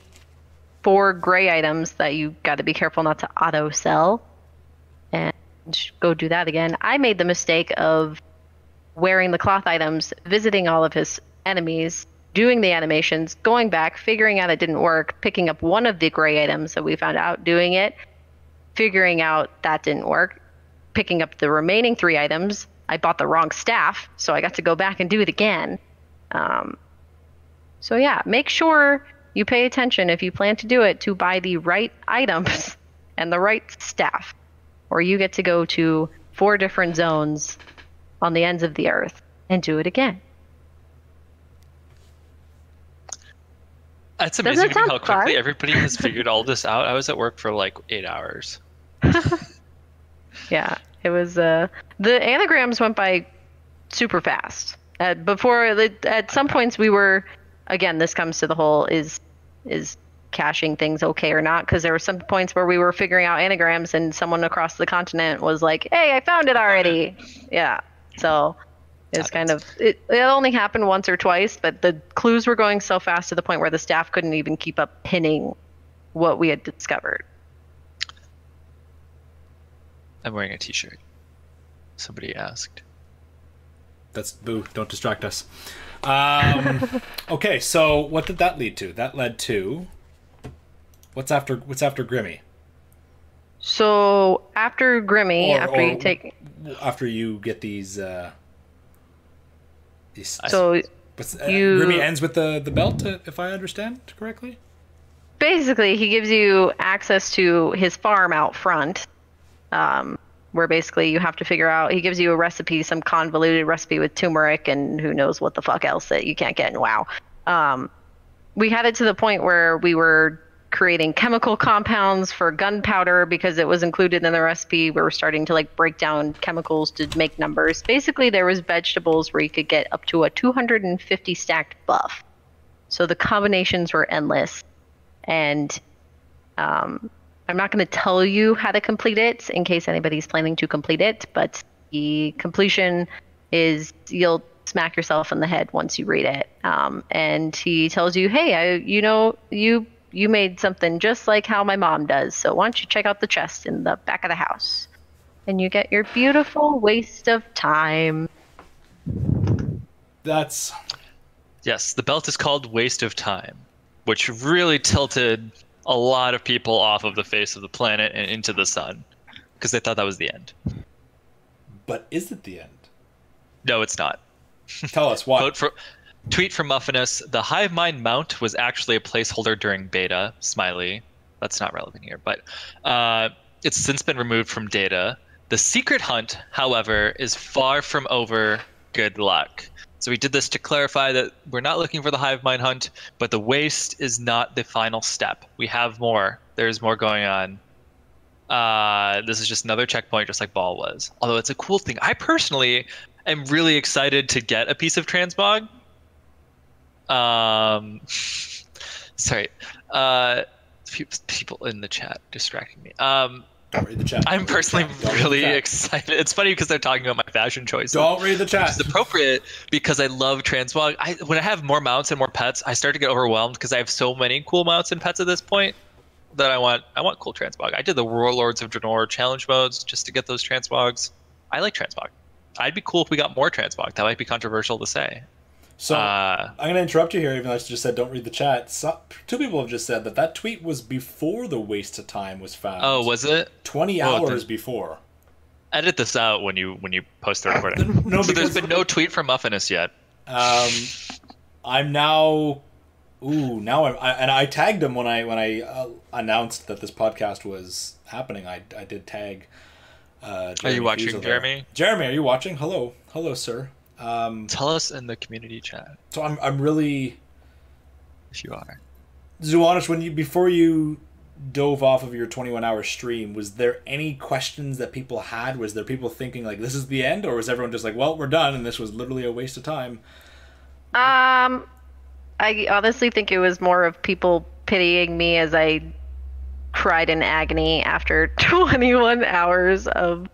4 gray items that you got to be careful not to auto sell. And go do that again. I made the mistake of wearing the cloth items, visiting all of his enemies, doing the animations, going back, figuring out it didn't work, picking up 1 of the gray items that we found out, doing it, figuring out that didn't work, picking up the remaining 3 items. I bought the wrong staff, so I got to go back and do it again. So yeah, make sure you pay attention if you plan to do it to buy the right items and the right staff. Or you get to go to 4 different zones on the ends of the earth and do it again. It's Doesn't amazing it to me sound how quickly fun? everybody has figured all this out. I was at work for like 8 hours. Yeah, it was. The anagrams went by super fast. At some points we were, again, this comes to the whole is caching things okay or not? Because there were some points where we were figuring out anagrams and someone across the continent was like, "Hey, I found it already." Yeah, so it's kind of it only happened once or twice, but the clues were going so fast to the point where the staff couldn't even keep up pinning what we had discovered. I'm wearing a t-shirt. Somebody asked. That's boo. Don't distract us. Okay, so what did that lead to? That led to what's after Grimmy? So after Grimmy, after you get these. So Grimmy ends with the belt, if I understand correctly. Basically, he gives you access to his farm out front. Where basically you have to figure out, he gives you a recipe, some convoluted recipe with turmeric and who knows what the fuck else that you can't get in WoW. We had it to the point where we were creating chemical compounds for gunpowder because it was included in the recipe. We were starting to like break down chemicals to make numbers. Basically, there was vegetables where you could get up to a 250 stacked buff. So the combinations were endless. And I'm not going to tell you how to complete it in case anybody's planning to complete it, but the completion is you'll smack yourself in the head once you read it. And he tells you, hey, you made something just like how my mom does, so why don't you check out the chest in the back of the house? And you get your beautiful waste of time. Yes, the belt is called Waste of Time, which really tilted a lot of people off of the face of the planet and into the sun because they thought that was the end. But is it the end? No, it's not. Tell us why. Tweet from Muffinus: the hive mind mount was actually a placeholder during beta. Smiley. That's not relevant here, but it's since been removed from data. The secret hunt, however, is far from over. Good luck. So we did this to clarify that we're not looking for the hive mind hunt, but the waste is not the final step. We have more. There's more going on. This is just another checkpoint, just like Baal was. Although it's a cool thing. I personally am really excited to get a piece of transmog. Sorry. People in the chat distracting me. Don't read the chat. I'm personally really excited. It's funny because they're talking about my fashion choices. Don't read the chat. Which is appropriate because I love transmog. When I have more mounts and more pets, I start to get overwhelmed because I have so many cool mounts and pets at this point that I want cool transmog. I did the Warlords of Draenor challenge modes just to get those transmogs. I like transmog. I'd be cool if we got more transmog. That might be controversial to say. So I'm going to interrupt you here, even though I just said don't read the chat. Two people have just said that tweet was before the waste of time was found. Oh, was it? 20 hours before. Edit this out when you post the recording. No, so there's been no tweet from Muffinus yet. I'm now. And I tagged him when I announced that this podcast was happening. I did tag. Are you watching, Jeremy? Jeremy, are you watching? Hello, sir. Tell us in the community chat. So I'm really. If you are. Zuanich, before you dove off of your 21-hour stream, was there any questions that people had? Was there people thinking like this is the end, or was everyone just like, well, we're done, and this was literally a waste of time? I honestly think it was more of people pitying me as I cried in agony after 21 hours of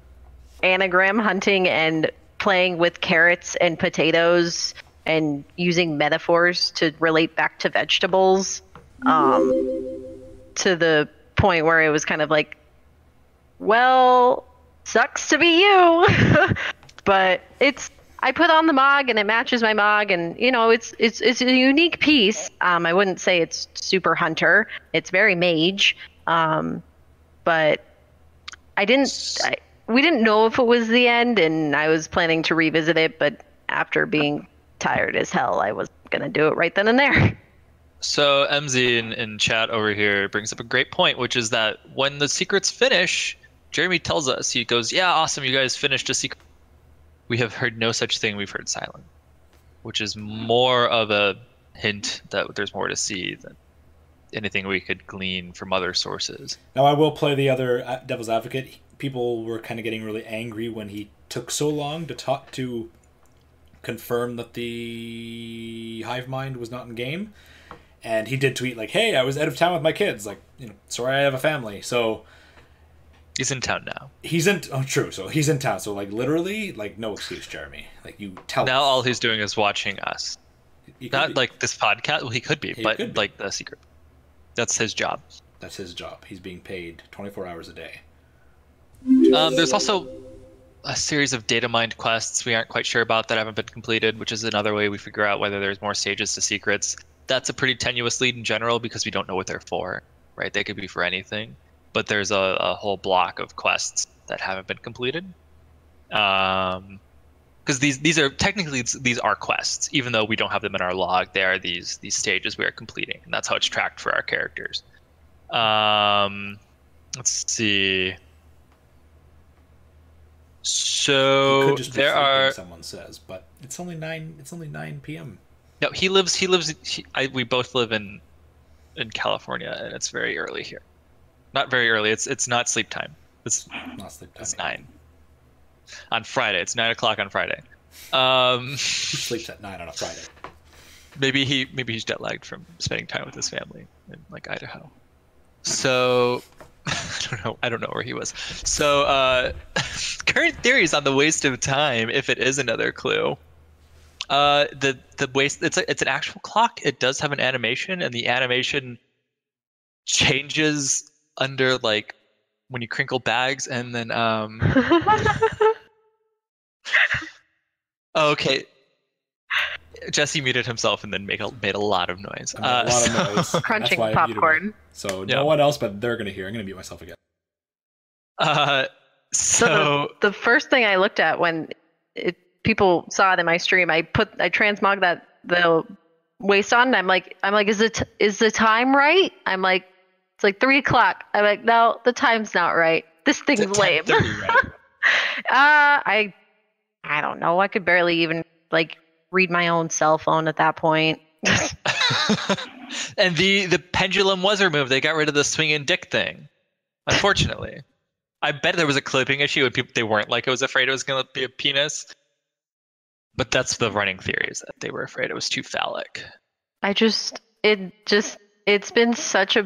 anagram hunting and playing with carrots and potatoes and using metaphors to relate back to vegetables, to the point where it was kind of like, well, sucks to be you. But I put on the Mog and it matches my Mog, and it's a unique piece. I wouldn't say it's super hunter. It's very mage. But we didn't know if it was the end, and I was planning to revisit it, but after being tired as hell, I was going to do it right then and there. So MZ in chat over here brings up a great point, which is that when the secrets finish, Jeremy tells us, he goes, yeah, awesome, you guys finished a secret. We have heard no such thing, we've heard silent, which is more of a hint that there's more to see anything we could glean from other sources. Now, I will play the other devil's advocate. People were kind of getting really angry when he took so long to confirm that the hive mind was not in game. And he did tweet like, "Hey, I was out of town with my kids. Like, sorry, I have a family." So he's in town now. True. So he's in town. So like literally, like no excuse, Jeremy. Like you tell. Now us. all he's doing is watching us. Not like this podcast. Well, he could be, but like the secret. That's his job. That's his job. He's being paid 24 hours a day. There's also a series of data mined quests we aren't quite sure about that haven't been completed, which is another way we figure out whether there's more stages to secrets. That's a pretty tenuous lead in general because we don't know what they're for, right? They could be for anything, but there's a whole block of quests that haven't been completed. Because these are quests, even though we don't have them in our log. They are these stages we are completing, and that's how it's tracked for our characters. Let's see. So there are. Someone says, but it's only 9 p.m. No, we both live in California, and it's very early here. Not very early. It's not sleep time. It's not sleep time. It's 9 on Friday. It's 9 o'clock on Friday. He sleeps at 9 on a Friday. Maybe he's jet lagged from spending time with his family in like Idaho. So I don't know where he was. So current theories on the waste of time, if it is another clue. The waste, it's an actual clock. It does have an animation, and the animation changes under like when you crinkle bags, and then okay. Jesse muted himself and then made a lot of noise. A lot of noise. Crunching popcorn. So no one else but they're gonna hear. I'm gonna mute myself again. So the first thing I looked at when people saw it in my stream, I transmogged the waste on, and I'm like, is the time right? I'm like, it's like 3 o'clock. I'm like, no, the time's not right. This thing's lame. Right? I don't know. I could barely even like read my own cell phone at that point. And the pendulum was removed. They got rid of the swinging dick thing. Unfortunately, I bet there was a clipping issue and they weren't like, I was afraid it was going to be a penis. But that's the running theory, is that they were afraid it was too phallic. It's been such a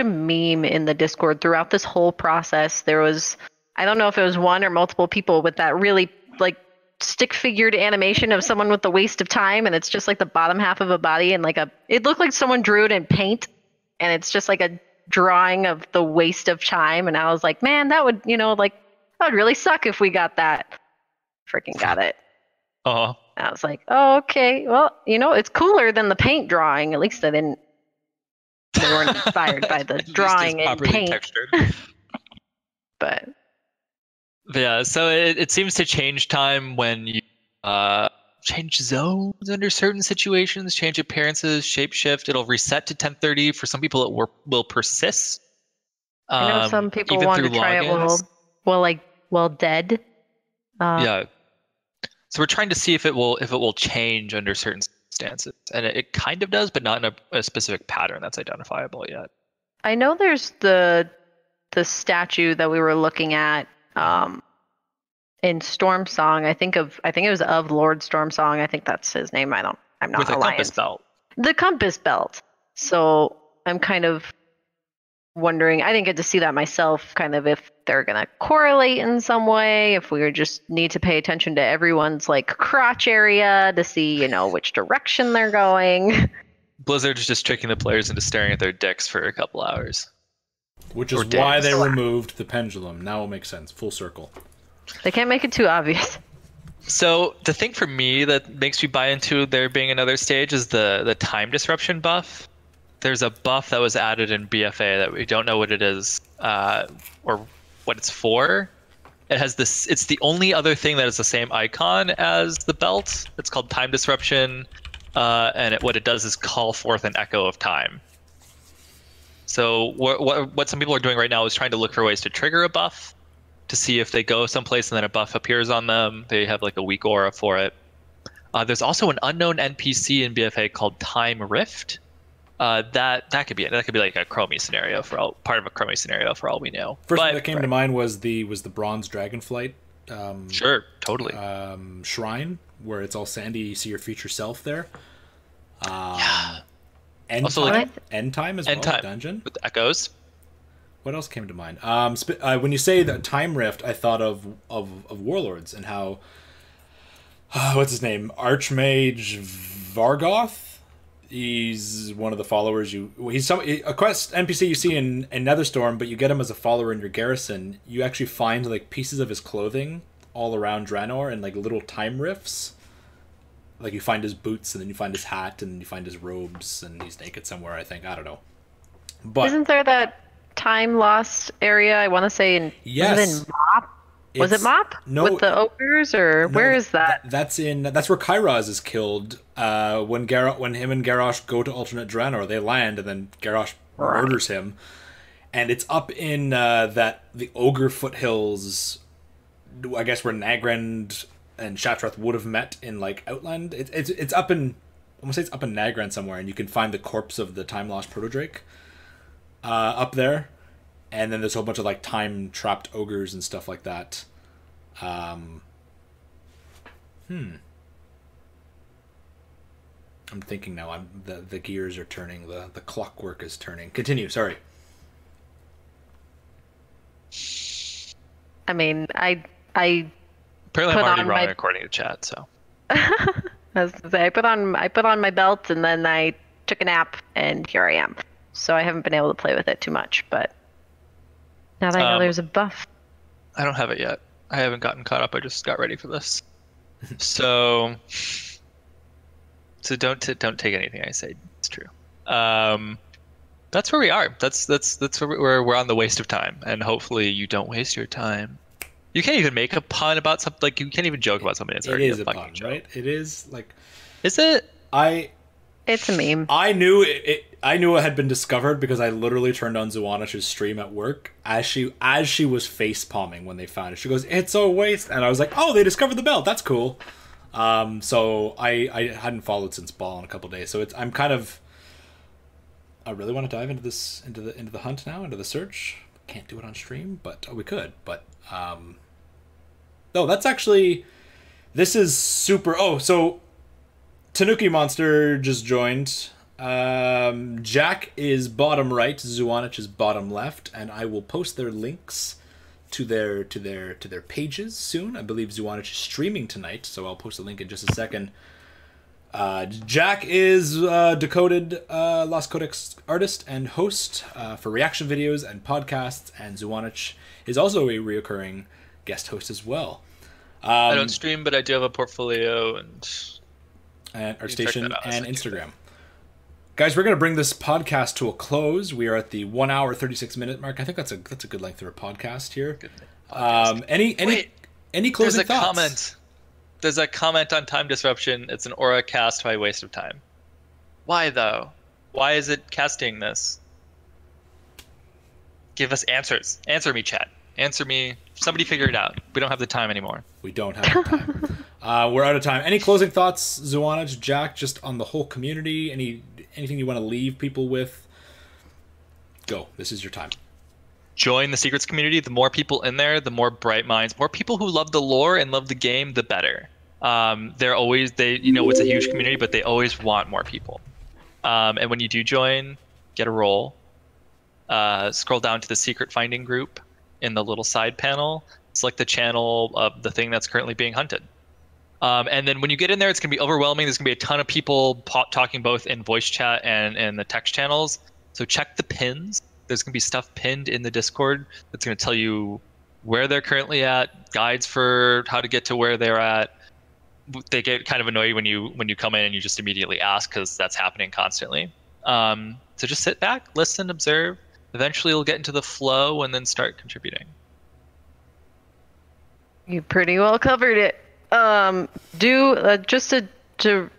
meme in the Discord throughout this whole process. There was, I don't know if it was one or multiple people with that really like stick figured animation of someone with the waste of time, and it's just like the bottom half of a body and like it looked like someone drew it in paint, and it's just like a drawing of the waste of time. And I was like, man, that would really suck if we got that. Freaking got it. I was like, oh, okay, well, it's cooler than the paint drawing. At least they weren't inspired by the drawing in paint. But yeah, so it seems to change time when you change zones under certain situations, change appearances, shapeshift. It'll reset to 10:30. For some people, it will persist. I know some people want to try it while dead. Yeah. So we're trying to see if it will change under certain circumstances, and it kind of does, but not in a specific pattern that's identifiable yet. I know there's the statue that we were looking at in Storm Song. I think it was of Lord Storm Song. I think that's his name. I'm not with a compass belt. The compass belt. So I'm kind of wondering. I didn't get to see that myself. Kind of if they're gonna correlate in some way. If we just need to pay attention to everyone's like crotch area to see, which direction they're going. Blizzard's just tricking the players into staring at their dicks for a couple hours. Which is why they removed the pendulum. Now it makes sense. Full circle. They can't make it too obvious. So the thing for me that makes me buy into there being another stage is the time disruption buff. There's a buff that was added in BFA that we don't know what it is or what it's for. It has this. It's the only other thing that is the same icon as the belt. It's called time disruption, and what it does is call forth an echo of time. So what some people are doing right now is trying to look for ways to trigger a buff, to see if they go someplace and then a buff appears on them. They have like a weak aura for it. There's also an unknown NPC in BFA called Time Rift, that could be it. That could be like a Chromie scenario part of a Chromie scenario for all we know. First thing that came to mind was the bronze dragonflight. Sure, totally. Shrine where it's all sandy. You see your future self there. Yeah. End Also, time, end time as well. Time Dungeon with echoes. What else came to mind? When you say the time rift, I thought of warlords and how what's his name? Archmage Vargoth. He's one of the followers he's a quest NPC you see in Netherstorm, but you get him as a follower in your garrison. You actually find like pieces of his clothing all around Draenor and like little time rifts. Like you find his boots and then you find his hat and you find his robes and he's naked somewhere, I think. I don't know. But isn't there that time lost area? I want to say was it in Mop? Was it Mop? No, with the ogres, or where is that? That's where Kairos is killed. When him and Garrosh go to alternate Draenor, they land, and then Garrosh murders him. And it's up in the ogre foothills. I guess where Nagrand and Shatrath would have met in like Outland. It's up in, I want to say it's up in Nagrand somewhere, and you can find the corpse of the time lost Protodrake up there. And then there's a whole bunch of like time trapped ogres and stuff like that. I'm thinking now. The gears are turning. The clockwork is turning. Continue. Sorry. I mean, I apparently I'm already wrong according to chat. So I was gonna say, I put on my belt and then I took a nap and here I am. So I haven't been able to play with it too much, but. Now that I know there's a buff. I don't have it yet. I haven't gotten caught up. I just got ready for this. So don't take anything I say. It's true. That's where we are. That's where we're on the waste of time, and hopefully you don't waste your time. You can't even make a pun about something. Like you can't even joke about something. It's already a pun, right? It is like. Is it? It's a meme. I knew it had been discovered because I literally turned on Zuanich's stream at work as she was face palming when they found it. She goes, "It's a waste," and I was like, "Oh, they discovered the belt. That's cool." So I hadn't followed since Baal in a couple days. So I'm kind of. I really want to dive into this into the hunt now, into the search. Can't do it on stream, but we could. But no, that's actually. This is super. Oh, so. Tanuki Monster just joined. Jack is bottom right, Zuanich is bottom left, and I will post their links to their pages soon. I believe Zuanich is streaming tonight, so I'll post a link in just a second. Jack is Decoded Lost Codex artist and host for reaction videos and podcasts, and Zuanich is also a reoccurring guest host as well. I don't stream, but I do have a portfolio and ArtStation and Instagram. Guys, we're going to bring this podcast to a close. We are at the 1 hour 36-minute mark. I think that's a good length for a podcast here. Any closing thoughts? There's a comment on time disruption. It's an aura cast by waste of time. Why though? Why is it casting this? Give us answers. Answer me, chat. Answer me. Somebody figure it out. We don't have the time anymore. We don't have the time. We're out of time. Any closing thoughts, Zuanich, Jack, just on the whole community? Anything you want to leave people with? Go. This is your time. Join the secrets community. The more people in there, the more bright minds, more people who love the lore and love the game, the better. It's a huge community, but they always want more people. And when you do join, get a role. Scroll down to the secret finding group in the little side panel. Select the channel of the thing that's currently being hunted. And then when you get in there, it's going to be overwhelming. There's going to be a ton of people talking both in voice chat and in the text channels. So check the pins. There's going to be stuff pinned in the Discord that's going to tell you where they're currently at, guides for how to get to where they're at. They get kind of annoyed when you come in and you just immediately ask because that's happening constantly. So just sit back, listen, observe. Eventually you'll get into the flow and then start contributing. You pretty well covered it. Just to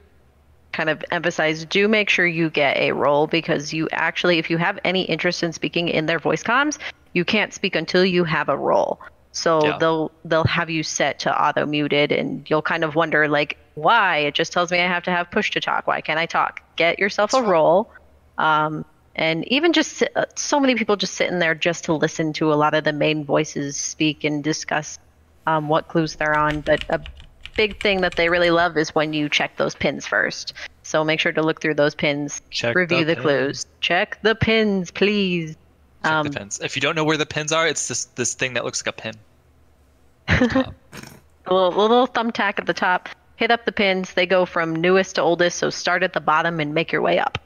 kind of emphasize, do make sure you get a role, because you actually, if you have any interest in speaking in their voice comms, you can't speak until you have a role. So yeah. They'll have you set to auto muted, and you'll kind of wonder like, why? It just tells me I have to have push to talk. Why can't I talk? Get yourself a role, And even just so many people just sitting there just to listen to a lot of the main voices speak and discuss what clues they're on. But a big thing that they really love is when you check those pins first. So make sure to look through those pins, review the clues. Check the pins, please. Check the pins. If you don't know where the pins are, it's this thing that looks like a pin. A little thumbtack at the top. Hit up the pins. They go from newest to oldest, so start at the bottom and make your way up.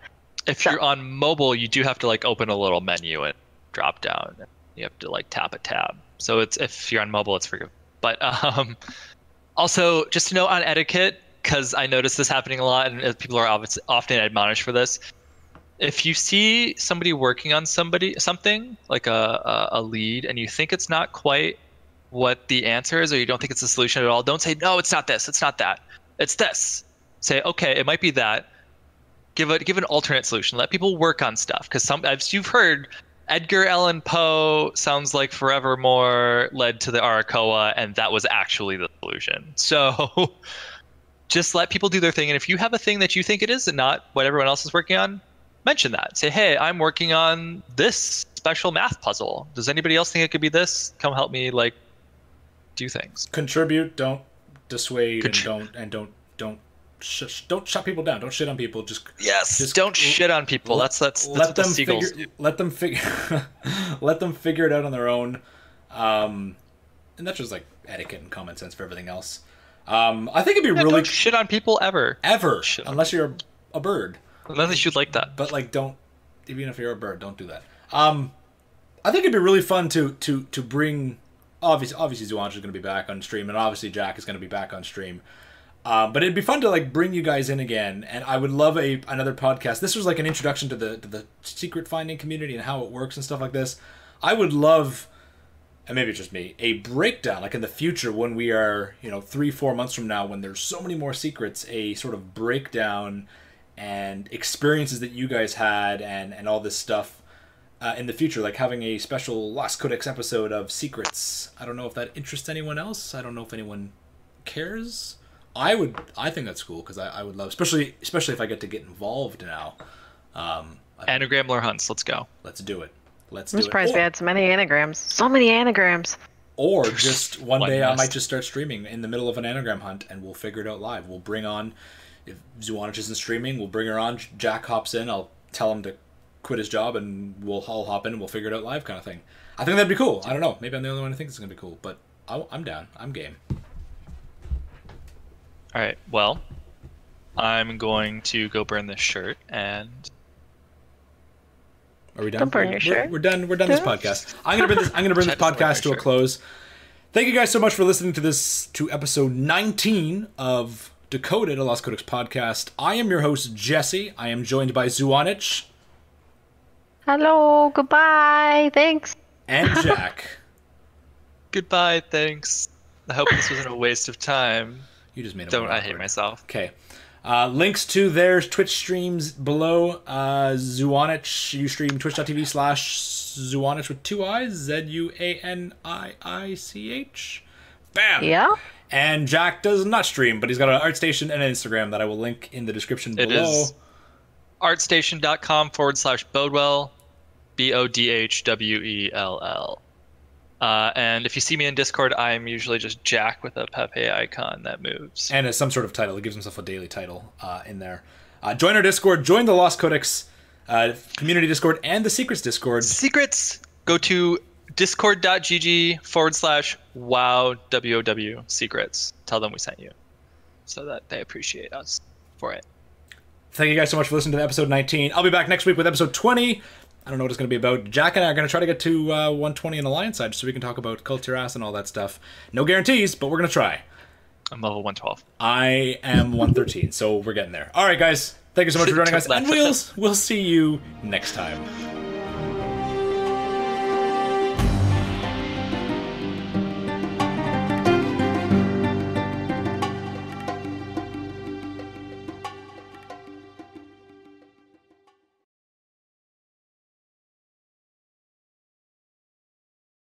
If you're on mobile, you do have to like open a little menu and drop down. You have to like tap a tab. So it's if you're on mobile, it's forgiven. But also, just to note on etiquette, because I notice this happening a lot, and people are often admonished for this. If you see somebody working on something like a lead, and you think it's not quite what the answer is, or you don't think it's the solution at all, don't say, no, it's not this, it's not that, it's this. Say, okay, it might be that. Give an alternate solution. Let people work on stuff, because as you've heard, Edgar Allan Poe sounds like Forevermore led to the Arakoa, and that was actually the solution. So just let people do their thing, and if you have a thing that you think it is and not what everyone else is working on, mention that. Say, hey, I'm working on this special math puzzle. Does anybody else think it could be this? Come help me, like, do things. Contribute, don't dissuade, and don't shut people down. Don't shit on people. Just don't shit on people. That's what the seagulls do. Let them figure it out on their own. And that's just like etiquette and common sense for everything else. I think it'd be really don't shit on people ever. Unless you're a bird. Unless you'd like that. But like, don't, even if you're a bird, don't do that. I think it'd be really fun to bring. Obviously, Zuanich is going to be back on stream, and obviously Jack is going to be back on stream. But it'd be fun to like bring you guys in again, and I would love another podcast. This was like an introduction to the secret finding community and how it works and stuff like this. I would love, and maybe it's just me, a breakdown, like in the future when we are, 3-4 months from now, when there's so many more secrets, a sort of breakdown and experiences that you guys had and all this stuff. In the future, like having a special Lost Codex episode of secrets. I don't know if that interests anyone else. I don't know if anyone cares. I think that's cool, because I would love, especially if I get to get involved now. Anagram lore hunts. Let's go. Let's do it. I'm surprised we had so many anagrams. So many anagrams. Or just one day I might just start streaming in the middle of an anagram hunt, and we'll figure it out live. We'll bring on, if Zuanich isn't streaming, we'll bring her on. Jack hops in. I'll tell him to quit his job, and we'll all hop in and we'll figure it out live, kind of thing. I think that'd be cool. I don't know. Maybe I'm the only one who thinks it's gonna be cool, but I'm down. I'm game. All right. Well, I'm going to go burn this shirt, and are we done? Don't burn your shirt. We're done. We're done this podcast. I'm gonna bring this podcast to a close. Thank you guys so much for listening to episode 19 of Decoded, a Lost Codex podcast. I am your host, Jesse. I am joined by Zuanich. Hello, goodbye, thanks. And Jack. Goodbye, thanks. I hope this wasn't a waste of time. You just made it. I hate myself. Okay. Links to their Twitch streams below. Zuanich, you stream twitch.tv/Zuanich with 2 I's, Zuaniich. Bam! Yeah. And Jack does not stream, but he's got an ArtStation and an Instagram that I will link in the description below. It is artstation.com/Bodwell, BODHWELL. And if you see me in Discord, I'm usually just Jack with a Pepe icon that moves. And as some sort of title. He gives himself a daily title in there. Join our Discord. Join the Lost Codex community Discord and the Secrets Discord. Secrets! Go to discord.gg/wow WOW secrets. Tell them we sent you, so that they appreciate us for it. Thank you guys so much for listening to episode 19. I'll be back next week with episode 20. I don't know what it's going to be about. Jack and I are going to try to get to 120 in the Lion side so we can talk about Culture Ass and all that stuff. No guarantees, but we're going to try. I'm level 112. I am 113, so we're getting there. All right, guys. Thank you so much for joining us, and we'll see you next time.